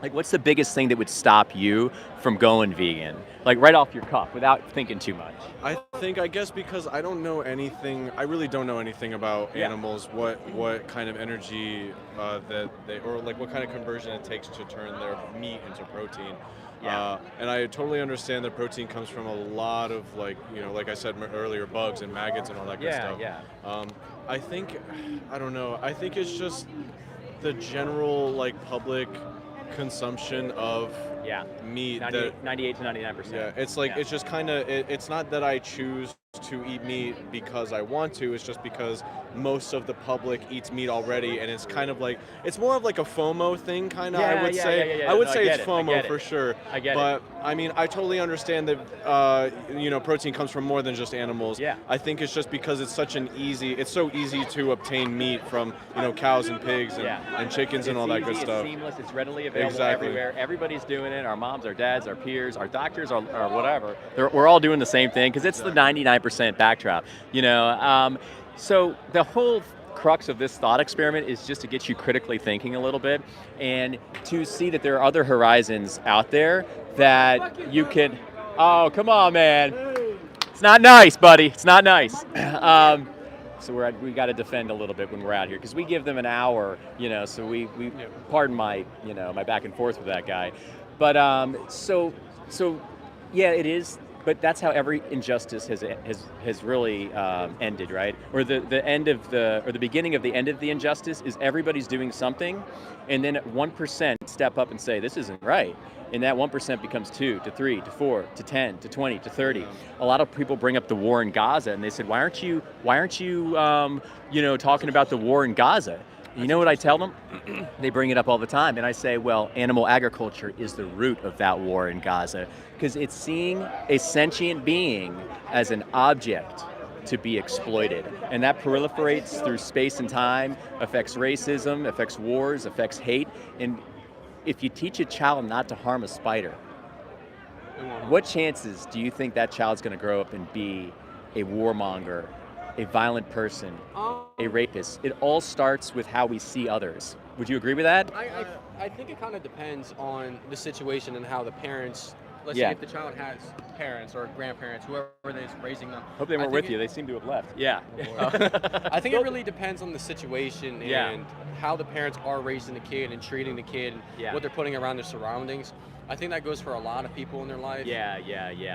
S1: Like, what's the biggest thing that would stop you from going vegan? Like, right off your cuff, without thinking too much.
S10: I guess because I don't know anything, I really don't know anything about animals, what kind of energy that they, or like what kind of conversion it takes to turn their meat into protein. And I totally understand that protein comes from a lot of, like I said earlier, bugs and maggots and all that good stuff. I don't know. I think it's just the general, like, public consumption of meat.
S1: 98 to 99%.
S10: Yeah, it's like, it's just kind of, it's not that I choose to eat meat because I want to, it's just because most of the public eats meat already, and it's kind of like, it's more of like a FOMO thing, kind of, I would say. I would say it's FOMO for sure.
S1: I get it.
S10: But I mean, I totally understand that, protein comes from more than just animals.
S1: Yeah.
S10: I think it's just because it's so easy to obtain meat from, cows and pigs and chickens and all that good stuff.
S1: It's seamless, it's readily available everywhere. Everybody's doing it. Our moms, our dads, our peers, our doctors, or whatever. We're all doing the same thing because it's the 99% backdrop. So the whole crux of this thought experiment is just to get you critically thinking a little bit, and to see that there are other horizons out there that you can. Oh, come on, man! It's not nice, buddy. It's not nice. So we got to defend a little bit when we're out here, because we give them an hour, So we pardon my my back and forth with that guy, but so yeah, it is. But that's how every injustice has really ended, right? Or the end of the beginning of the end of the injustice is everybody's doing something, and then 1% step up and say this isn't right, and that 1% becomes 2 to 3 to 4 to 10 to 20 to 30. A lot of people bring up the war in Gaza, and they said, why aren't you talking about the war in Gaza? You know what I tell them? They bring it up all the time, and I say, well, animal agriculture is the root of that war in Gaza, because it's seeing a sentient being as an object to be exploited, and that proliferates through space and time, affects racism, affects wars, affects hate. And if you teach a child not to harm a spider, what chances do you think that child's going to grow up and be a warmonger, a violent person, a rapist? It all starts with how we see others. Would you agree with that?
S9: I think it kind of depends on the situation and how the parents, let's say if the child has parents or grandparents, whoever is raising them.
S1: Hope they weren't with you. They seem to have left. Yeah.
S9: I think it really depends on the situation and how the parents are raising the kid and treating the kid, what they're putting around their surroundings. I think that goes for a lot of people in their life.
S1: Yeah.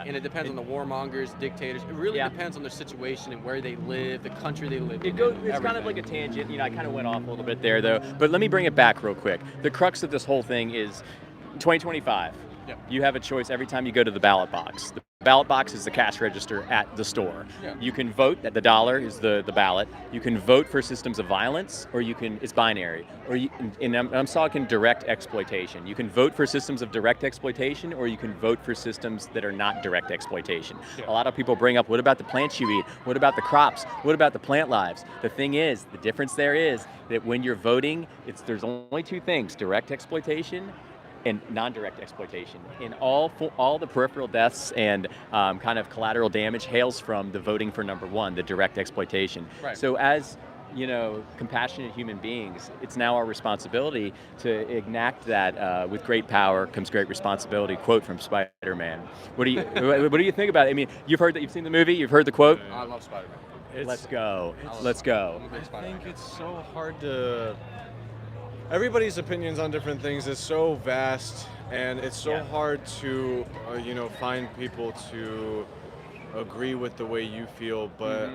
S9: And it depends on the warmongers, dictators. It really depends on their situation and where they live, the country they live in.
S1: It's kind of like a tangent. I kind of went off a little bit there, though. But let me bring it back real quick. The crux of this whole thing is 2025. You have a choice every time you go to the ballot box. The ballot box is the cash register at the store. You can vote that the dollar is the ballot. You can vote for systems of violence, or it's binary. And I'm talking direct exploitation. You can vote for systems of direct exploitation, or you can vote for systems that are not direct exploitation. A lot of people bring up, what about the plants you eat? What about the crops? What about the plant lives? The thing is, the difference there is that when you're voting, there's only two things: direct exploitation and non-direct exploitation. And all the peripheral deaths and kind of collateral damage hails from the voting for number one, the direct exploitation. Right. So as compassionate human beings, it's now our responsibility to enact that with great power comes great responsibility. Quote from Spider-Man. What do you think about it? I mean, you've seen the movie, you've heard the quote?
S9: I love Spider-Man.
S1: Let's go. Let's go.
S10: I think it's so hard to... Everybody's opinions on different things is so vast, and it's so hard to, find people to agree with the way you feel, but...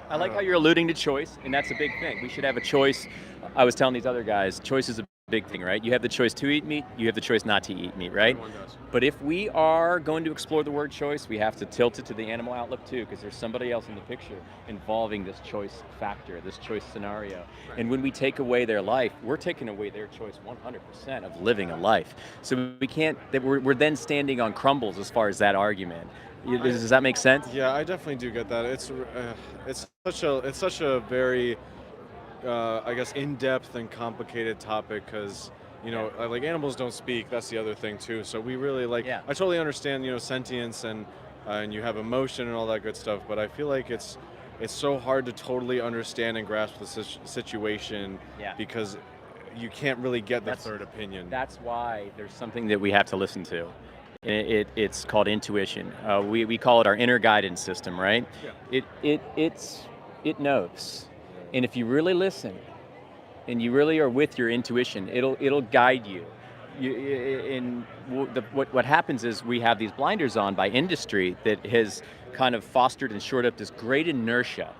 S1: I like how you're alluding to choice, and that's a big thing. We should have a choice. I was telling these other guys, choice is a big thing, right? You have the choice to eat meat, you have the choice not to eat meat, right?
S9: Everyone does.
S1: But if we are going to explore the word choice, we have to tilt it to the animal outlook too, because there's somebody else in the picture involving this choice factor, this choice scenario.
S9: Right.
S1: And when we take away their life, we're taking away their choice 100% of living a life. So we can't, we're then standing on crumbles as far as that argument. Does that make sense?
S10: Yeah, I definitely do get that. It's such a very I guess in-depth and complicated topic because like animals don't speak. That's the other thing too. So we really like.
S1: Yeah.
S10: I totally understand sentience and you have emotion and all that good stuff. But I feel like it's so hard to totally understand and grasp the situation because you can't really get the third opinion.
S1: That's why there's something that we have to listen to. It's called intuition. We call it our inner guidance system, right?
S10: Yeah.
S1: It knows, and if you really listen, and you really are with your intuition, it'll guide you. What happens is we have these blinders on by industry that has kind of fostered and shored up this great inertia.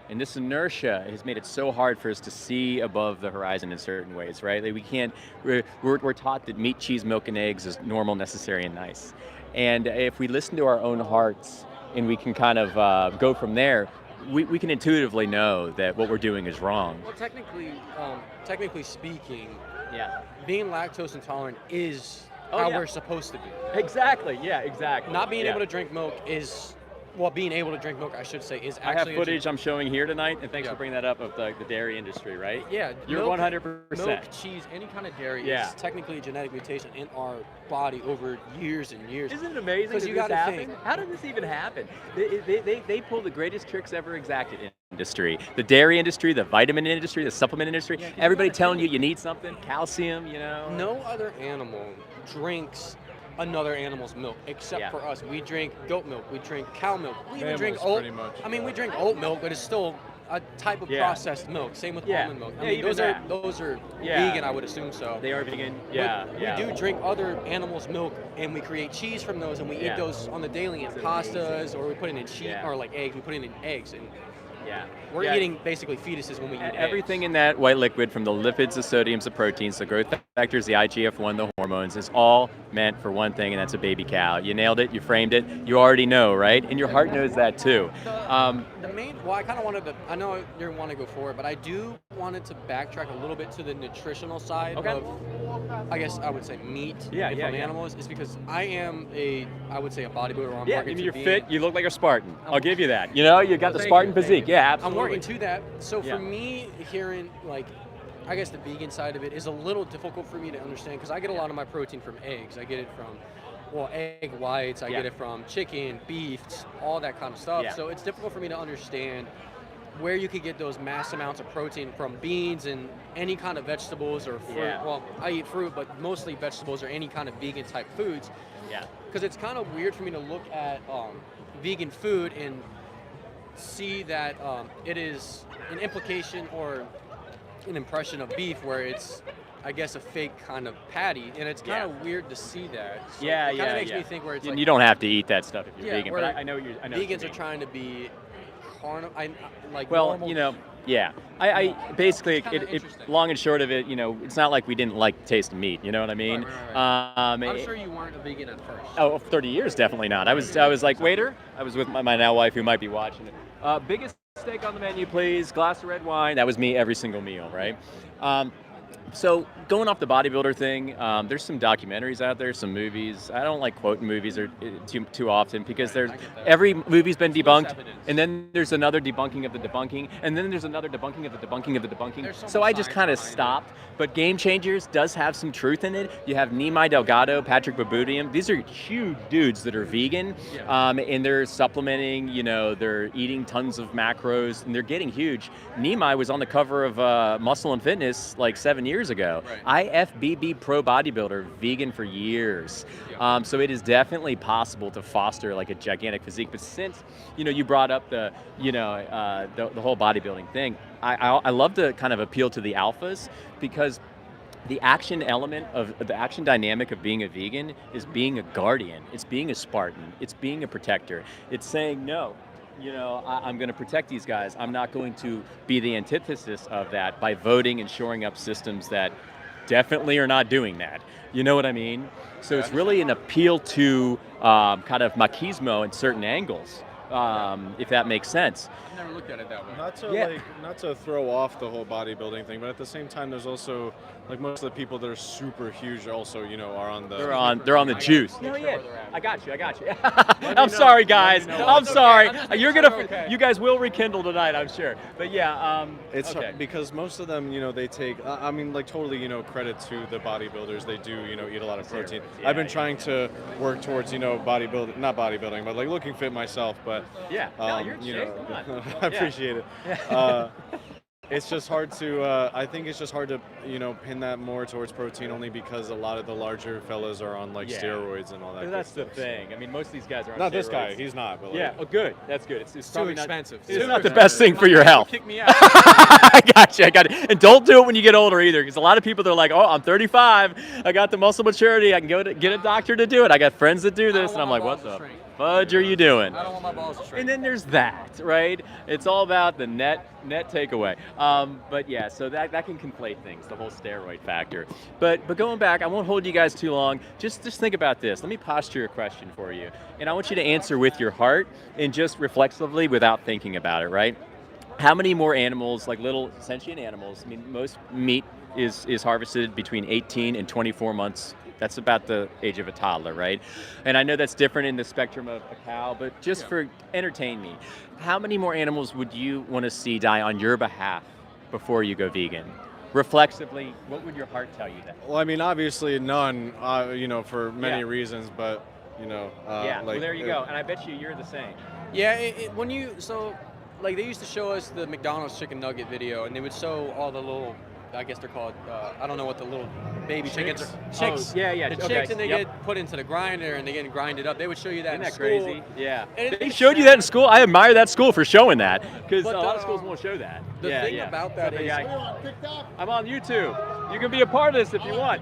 S1: And this inertia has made it so hard for us to see above the horizon in certain ways, right? Like we can't. We're taught that meat, cheese, milk, and eggs is normal, necessary, and nice. And if we listen to our own hearts and we can kind of go from there, we can intuitively know that what we're doing is wrong.
S9: Well, technically speaking,
S1: Yeah.
S9: being lactose intolerant is how we're supposed to be.
S1: Exactly. Yeah. Exactly.
S9: Not being able to drink milk is. Well, being able to drink milk, I should say, is
S1: I have
S9: actually
S1: footage I'm showing here tonight, and thanks
S9: Yeah.
S1: for bringing that up of the dairy industry, right?
S9: Yeah,
S1: You're
S9: milk,
S1: 100%.
S9: Milk, cheese, any kind of dairy
S1: Yeah.
S9: is technically a genetic mutation in our body over years and years.
S1: Isn't it amazing
S9: Because
S1: that
S9: you
S1: this
S9: gotta
S1: happened?
S9: think.
S1: How did this even happen? They pull the greatest tricks ever exacted in industry. The dairy industry, the vitamin industry, the supplement industry.
S9: Yeah, 'cause
S1: Everybody
S9: you gotta
S1: telling
S9: think.
S1: you need something, calcium,
S9: No other animal drinks another animal's milk except
S1: Yeah.
S9: for us. We drink goat milk, we drink cow milk, we even drink
S10: Mammals,
S9: oat.
S10: pretty much.
S9: I mean, we drink oat milk, but it's still a type of
S1: Yeah.
S9: processed milk. Same with
S1: Yeah.
S9: almond milk. I
S1: Yeah,
S9: mean,
S1: even that.
S9: those are
S1: Yeah.
S9: vegan, I would assume so.
S1: They are vegan.
S9: But
S1: Yeah.
S9: we do drink other animals' milk, and we create cheese from those, and we
S1: Yeah.
S9: eat those on the daily in
S1: It's
S9: pastas,
S1: amazing.
S9: or we put it in cheese,
S1: Yeah.
S9: or like eggs. We put it in eggs, and
S1: Yeah.
S9: we're
S1: Yeah.
S9: eating basically fetuses when we eat
S1: Everything
S9: eggs.
S1: in that white liquid, from the lipids, the sodiums, the proteins, the growth factors, the IGF-1, the hormones, is all meant for one thing, and that's a baby cow. You nailed it. You framed it. You already know, right? And your heart knows that too.
S9: The main, well, I kind of wanted to. I know you want to go for it, but I do wanted to backtrack a little bit to the nutritional side
S1: Okay.
S9: of, I guess I would say meat
S1: Yeah,
S9: from
S1: yeah, yeah.
S9: animals, is because I would say a bodybuilder. Or I'm
S1: Yeah, I
S9: working
S1: mean,
S9: to
S1: you're
S9: be-
S1: fit. You look like a Spartan. I'll give you that. You know, you got the
S9: Thank
S1: Spartan
S9: you, thank
S1: physique.
S9: you.
S1: Yeah,
S9: I'm
S1: absolutely.
S9: working to that. So
S1: Yeah.
S9: for me, hearing like, I guess the vegan side of it is a little difficult for me to understand because I get a lot of my protein from eggs. I get it from, well, egg whites. I
S1: Yeah.
S9: get it from chicken, beef, all that kind of stuff.
S1: Yeah.
S9: So it's difficult for me to understand where you could get those mass amounts of protein from beans and any kind of vegetables or fruit.
S1: Yeah.
S9: Well, I eat fruit, but mostly vegetables or any kind of vegan type foods.
S1: Yeah.
S9: Because it's kind of weird for me to look at vegan food and see that it is an implication or an impression of beef where it's, I guess, a fake kind of patty, and it's kind of weird to see that. So
S1: Yeah,
S9: it kind
S1: yeah,
S9: of makes
S1: yeah.
S9: me think where it's
S1: You
S9: like
S1: you don't have to eat that stuff if you're
S9: Yeah,
S1: vegan, but
S9: where
S1: I know what you
S9: vegans are
S1: mean.
S9: trying to be like
S1: Well,
S9: normal.
S1: you know, yeah. I basically,
S9: It's kinda interesting.
S1: long and short of it, you know, it's not like we didn't like the taste of meat. You know what I mean?
S9: Right. I'm
S1: it-
S9: sure you weren't a vegan at first.
S1: Oh, 30 years, definitely not. I was like, waiter. I was with my now wife, who might be watching it. Biggest steak on the menu, please. Glass of red wine. That was me every single meal, right? So going off the bodybuilder thing, there's some documentaries out there, some movies. I don't like quoting movies too often because there's
S9: I get that.
S1: every movie's been debunked,
S9: evidence.
S1: and then there's another debunking of the debunking, and then there's another debunking of the debunking of the debunking.
S9: There's so
S1: So
S9: much
S1: I just
S9: science
S1: kind of
S9: behind it.
S1: stopped. But Game Changers does have some truth in it. You have Nimai Delgado, Patrick Baboudian. These are huge dudes that are vegan, and they're supplementing. You know, they're eating tons of macros, and they're getting huge. Nimai was on the cover of Muscle and Fitness like 7 years ago.
S9: Right.
S1: IFBB Pro Bodybuilder, vegan for years. So it is definitely possible to foster like a gigantic physique. But since you brought up the whole bodybuilding thing, I love to kind of appeal to the alphas because the action element of the action dynamic of being a vegan is being a guardian. It's being a Spartan. It's being a protector. It's saying no. I'm going to protect these guys. I'm not going to be the antithesis of that by voting and shoring up systems that definitely are not doing that. You know what I mean? So it's really an appeal to kind of machismo in certain angles, if that makes sense.
S9: I've never looked at it that way.
S10: Not to throw off the whole bodybuilding thing, but at the same time, there's also like most of the people that are super huge also, are on the.
S1: They're on the juice. No, yeah, I got you. I'm sorry, guys. I'm sorry. You guys will rekindle tonight, I'm sure. But yeah,
S10: it's
S1: okay.
S10: because most of them, they take. I mean, like totally, credit to the bodybuilders. They do, eat a lot of protein.
S1: Yeah,
S10: I've been trying to work towards, not bodybuilding, but like looking fit myself. But
S1: yeah, no, you're in shape. Come on.
S10: I appreciate it. It's just hard to. I think it's just hard to, pin that more towards protein, only because a lot of the larger fellas are on like steroids and all that.
S1: That's the thing. I mean, most of these guys are on
S10: not
S1: steroids.
S10: This guy. He's not. But
S1: yeah. Oh, good. That's good. It's
S9: too expensive.
S1: It's not the best thing for your health.
S9: Kick me out.
S1: I got you. And don't do it when you get older either, because a lot of people they're like, oh, I'm 35. I got the muscle maturity. I can go to get a doctor to do it. I got friends that do this, and I'm like, what the fudge are you doing?
S9: I don't want my balls to shrink.
S1: And then there's that, right? It's all about the net takeaway. But yeah, so that can conflate things, the whole steroid factor. But going back, I won't hold you guys too long. Just think about this. Let me posture a question for you, and I want you to answer with your heart and just reflexively without thinking about it, right? How many more animals, like little sentient animals? I mean, most meat is harvested between 18 and 24 months. That's about the age of a toddler, right? And I know that's different in the spectrum of a cow, but just for entertain me, how many more animals would you want to see die on your behalf before you go vegan? Reflexively, what would your heart tell you then?
S10: Well, I mean, obviously none, for many reasons, but,
S1: well, there you go. And I bet you're the same.
S9: Yeah, like they used to show us the McDonald's chicken nugget video, and they would show all the little, I guess they're called, I don't know what the little baby chickens are. Chicks.
S1: Oh, yeah.
S9: The chicks, and they get put into the grinder, and they get grinded up. They would show you that
S1: Isn't
S9: in
S1: that
S9: school.
S1: crazy? Yeah.
S9: They
S1: showed you that in school? I admire that school for showing that, because a lot of schools won't show that.
S9: The thing about that is...
S1: I'm on YouTube. You can be a part of this if you want.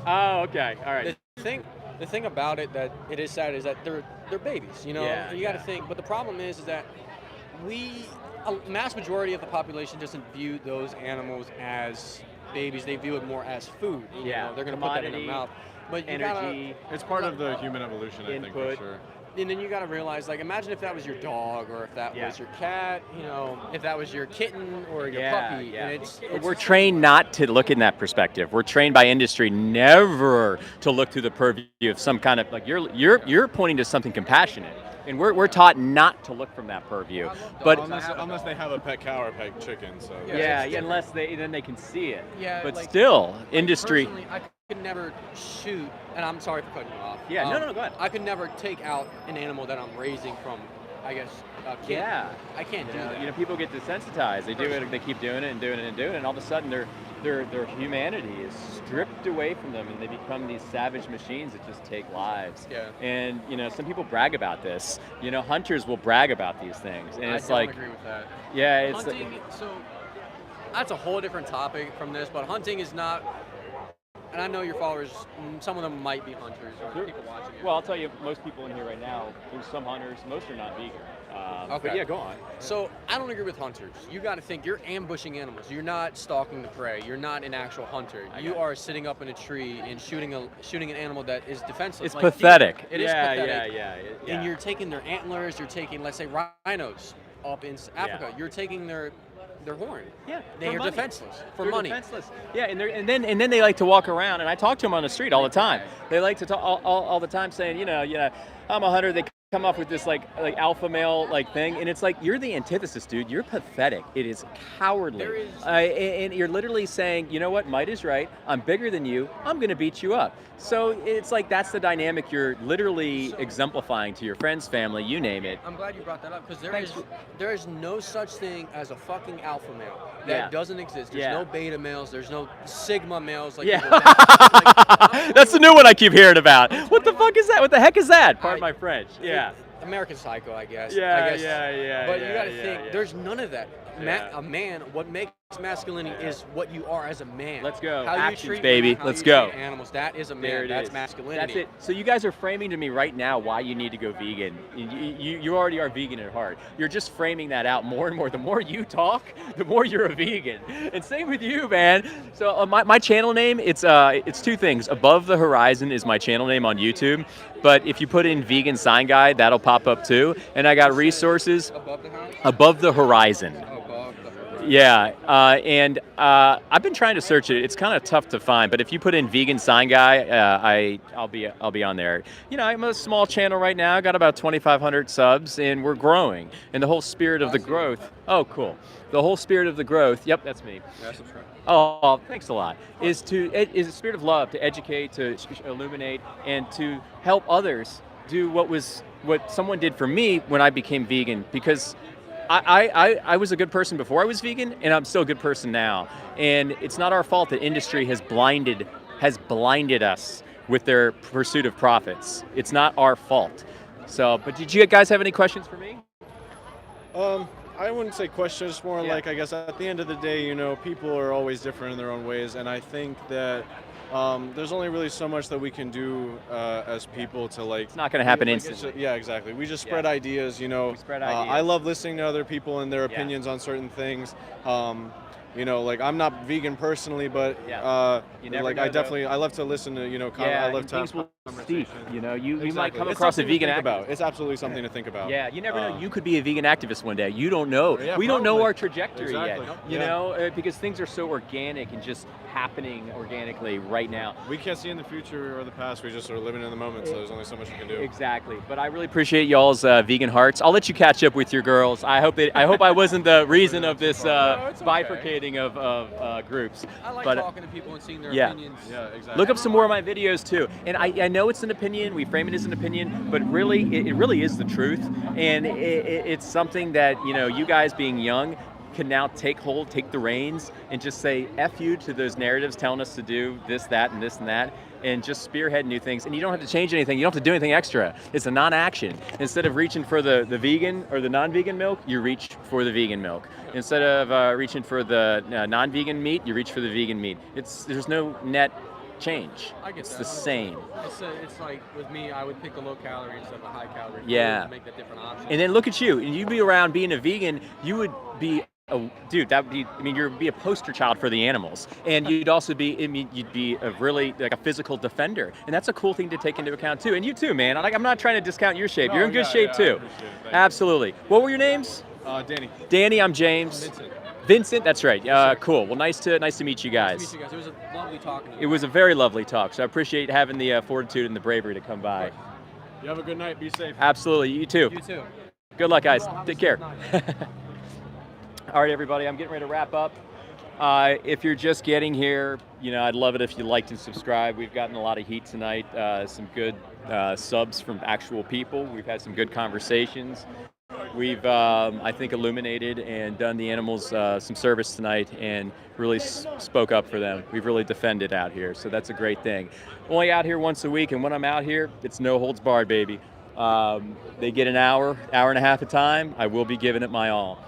S1: Oh, okay. All right.
S9: The thing about it that it is sad is that they're babies, you got to think. But the problem is that a mass majority of the population doesn't view those animals as babies. They view it more as food. They're going to put that in their mouth. But
S1: energy.
S10: It's part of the human evolution, I think, for sure.
S9: And then you got to realize, like, imagine if that was your dog, or if that was your cat, if that was your kitten or your puppy.
S1: Yeah.
S9: And
S1: we're trained not to look in that perspective. We're trained by industry never to look through the purview of some kind of, like, you're pointing to something compassionate. And we're taught not to look from that purview, but
S10: unless they have a pet cow or a pet chicken, so
S1: unless they can see it.
S9: Yeah,
S1: but
S9: like,
S1: still, industry.
S9: Personally, I could never shoot, and I'm sorry for cutting you off.
S1: Yeah, no, go ahead.
S9: I could never take out an animal that I'm raising from, I guess, a kid.
S1: Yeah,
S9: I can't do that.
S1: People get desensitized. They do it. They keep doing it and doing it and doing it, and all of a sudden their humanity is stripped away from them, and they become these savage machines that just take lives.
S9: Yeah.
S1: And some people brag about this. Hunters will brag about these things, and it's
S9: I don't agree with that.
S1: Yeah, it's
S9: hunting. So that's a whole different topic from this, but hunting is not. And I know your followers, some of them might be hunters or people watching it.
S1: Well, I'll tell you, most people in here right now, there's some hunters, most are not vegan.
S9: Okay.
S1: But yeah, go on.
S9: So I don't agree with hunters. You got to think you're ambushing animals. You're not stalking the prey. You're not an actual hunter. You are sitting up in a tree and shooting an animal that is defenseless.
S1: It's pathetic.
S9: It is pathetic.
S1: Yeah.
S9: And you're taking their antlers. You're taking, let's say, rhinos up in Africa. You're taking their horn. Yeah, they are defenseless for money.
S1: Defenseless. Yeah, and then they like to walk around, and I talk to them on the street all the time. They like to talk all the time, saying, I'm a hunter. They come up with this like alpha male thing, and it's like, you're the antithesis, dude. You're pathetic. It is cowardly. And you're literally saying, you know what, might is right. I'm bigger than you. I'm gonna beat you up. So it's like, that's the dynamic you're literally exemplifying to your friends, family, you name it.
S9: I'm glad you brought that up, because there is no such thing as a fucking alpha male. That doesn't exist. There's no beta males. There's no sigma males.
S1: That's the new one I keep hearing about. What the fuck is that? What the heck is that? Pardon my French. Yeah.
S9: American Psycho, I guess.
S1: Yeah.
S9: But you got to think, there's none of that. A man, what makes masculinity is what you are as a man.
S1: Let's go.
S9: How
S1: Actions,
S9: you treat
S1: baby.
S9: women, how
S1: Let's
S9: you
S1: go.
S9: treat animals. That is a man.
S1: There it
S9: That's
S1: is.
S9: masculinity.
S1: That's it. So you guys are framing to me right now why you need to go vegan. You already are vegan at heart. You're just framing that out more and more. The more you talk, the more you're a vegan. And same with you, man. So my channel name, it's two things. Above the Horizon is my channel name on YouTube. But if you put in vegan sign guide, that'll pop up too. And I got resources above the horizon. Yeah, and I've been trying to search it. It's kind of tough to find, but if you put in vegan sign guy, I'll be on there. You know, I'm a small channel right now. Got about 2,500 subs, and we're growing. And the whole spirit of the growth. Oh, cool. The whole spirit of the growth. Yep, that's me.
S10: Yeah, subscribe.
S1: Oh, thanks a lot. Is a spirit of love, to educate, to illuminate, and to help others do what someone did for me when I became vegan, because I was a good person before I was vegan, and I'm still a good person now. And it's not our fault that industry has blinded us with their pursuit of profits. It's not our fault. So, but did you guys have any questions for me?
S10: I wouldn't say questions, more
S1: Yeah.
S10: like, I guess at the end of the day, you know, people are always different in their own ways, and I think that there's only really so much that we can do as people to, like...
S1: It's not going to happen
S10: like,
S1: instantly.
S10: yeah, exactly. We just spread ideas, you know.
S1: We spread ideas.
S10: I love listening to other people and their
S1: Yeah.
S10: opinions on certain things. You know, like, I'm not vegan personally, but
S1: You never
S10: like,
S1: know,
S10: I
S1: though.
S10: definitely, I love to listen to, you know,
S1: Yeah,
S10: I love
S1: and
S10: to
S1: things
S10: have
S1: will steep.
S10: conversations.
S1: You know, you might
S10: Exactly.
S1: come
S10: It's
S1: across a
S10: something to
S1: vegan
S10: think
S1: activist.
S10: about. It's absolutely something to think about.
S1: Yeah, you never know. You could be a vegan activist one day. You don't know.
S10: Yeah,
S1: we don't know
S10: probably.
S1: our trajectory
S10: Exactly.
S1: yet.
S10: Yeah.
S1: You know, because things are so organic and just happening organically right now.
S10: We can't see in the future or the past. We just are living in the moment, so there's only so much we can do.
S1: Exactly. But I really appreciate y'all's vegan hearts. I'll let you catch up with your girls. I hope I wasn't the reason of this bifurcating of groups.
S9: I like
S1: but,
S9: talking to people and seeing their
S1: yeah.
S9: opinions.
S10: Yeah, exactly.
S1: Look up some more of my videos too. And I know it's an opinion, we frame it as an opinion, but really, it really is the truth. And it's something that, you know, you guys being young can now take the reins and just say F you to those narratives telling us to do this, that, and this and that, and just spearhead new things. And you don't have to change anything, you don't have to do anything extra. It's a non-action. Instead of reaching for the vegan or the non-vegan milk, you reach for the vegan milk. Instead of reaching for the non-vegan meat, you reach for the vegan meat. There's no net change.
S9: I get
S1: it's
S9: that.
S1: the same.
S9: It's like with me, I would pick a low calorie instead of a high calorie.
S1: Yeah.
S9: To make that different option.
S1: And then look at you, and you'd be around being a vegan, you would be you'd be a poster child for the animals. And you'd also be, you'd be a really, like a physical defender. And that's a cool thing to take into account too. And you too, man. I'm not trying to discount your shape. You're in good shape too. Absolutely. What were your names?
S10: Danny.
S1: Danny, I'm James. Vincent, that's right. Cool. Well, nice to meet you guys.
S9: Nice to meet you guys. It was a lovely talking to you.
S1: It was a very lovely talk. So I appreciate having the fortitude and the bravery to come by.
S10: You have a good night. Be safe.
S1: Absolutely. You too.
S9: You too.
S1: Good luck, guys. Take care. All right, everybody. I'm getting ready to wrap up. If you're just getting here, you know, I'd love it if you liked and subscribe. We've gotten a lot of heat tonight. Some good subs from actual people. We've had some good conversations. We've, I think, illuminated and done the animals some service tonight and really spoke up for them. We've really defended out here, so that's a great thing. Only out here once a week, and when I'm out here, it's no holds barred, baby. They get an hour and a half of time. I will be giving it my all.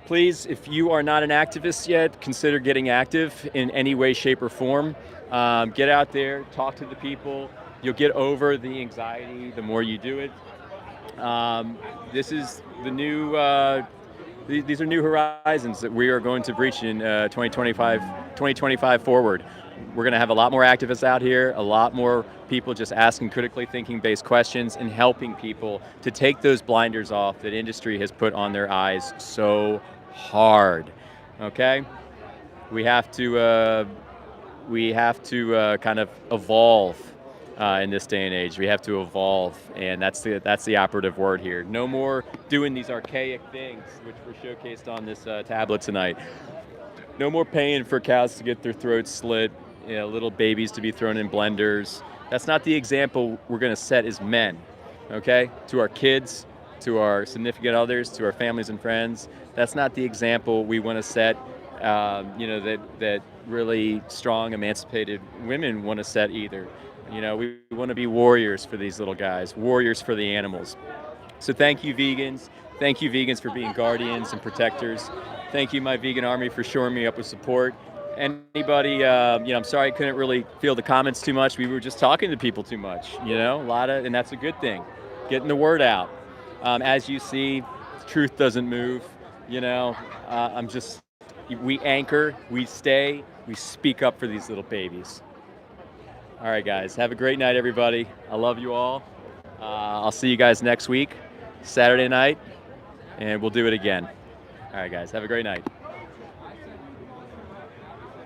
S1: Please, if you are not an activist yet, consider getting active in any way, shape, or form. Get out there, talk to the people. You'll get over the anxiety the more you do it. This is the new, these are new horizons that we are going to breach in 2025 forward. We're going to have a lot more activists out here, a lot more people just asking critically thinking based questions and helping people to take those blinders off that industry has put on their eyes so hard. Okay? We have to kind of evolve in this day and age. We have to evolve, and that's the operative word here. No more doing these archaic things, which were showcased on this tablet tonight. No more paying for cows to get their throats slit, you know, little babies to be thrown in blenders. That's not the example we're going to set as men, okay? To our kids, to our significant others, to our families and friends. That's not the example we want to set, you know, that really strong, emancipated women want to set either. You know, we want to be warriors for these little guys, warriors for the animals. So thank you, vegans. Thank you, vegans, for being guardians and protectors. Thank you, my vegan army, for shoring me up with support. Anybody, I'm sorry I couldn't really feel the comments too much. We were just talking to people too much, and that's a good thing. Getting the word out. As you see, truth doesn't move, we anchor, we stay, we speak up for these little babies. All right, guys, have a great night, everybody. I love you all. I'll see you guys next week, Saturday night, and we'll do it again. All right, guys, have a great night.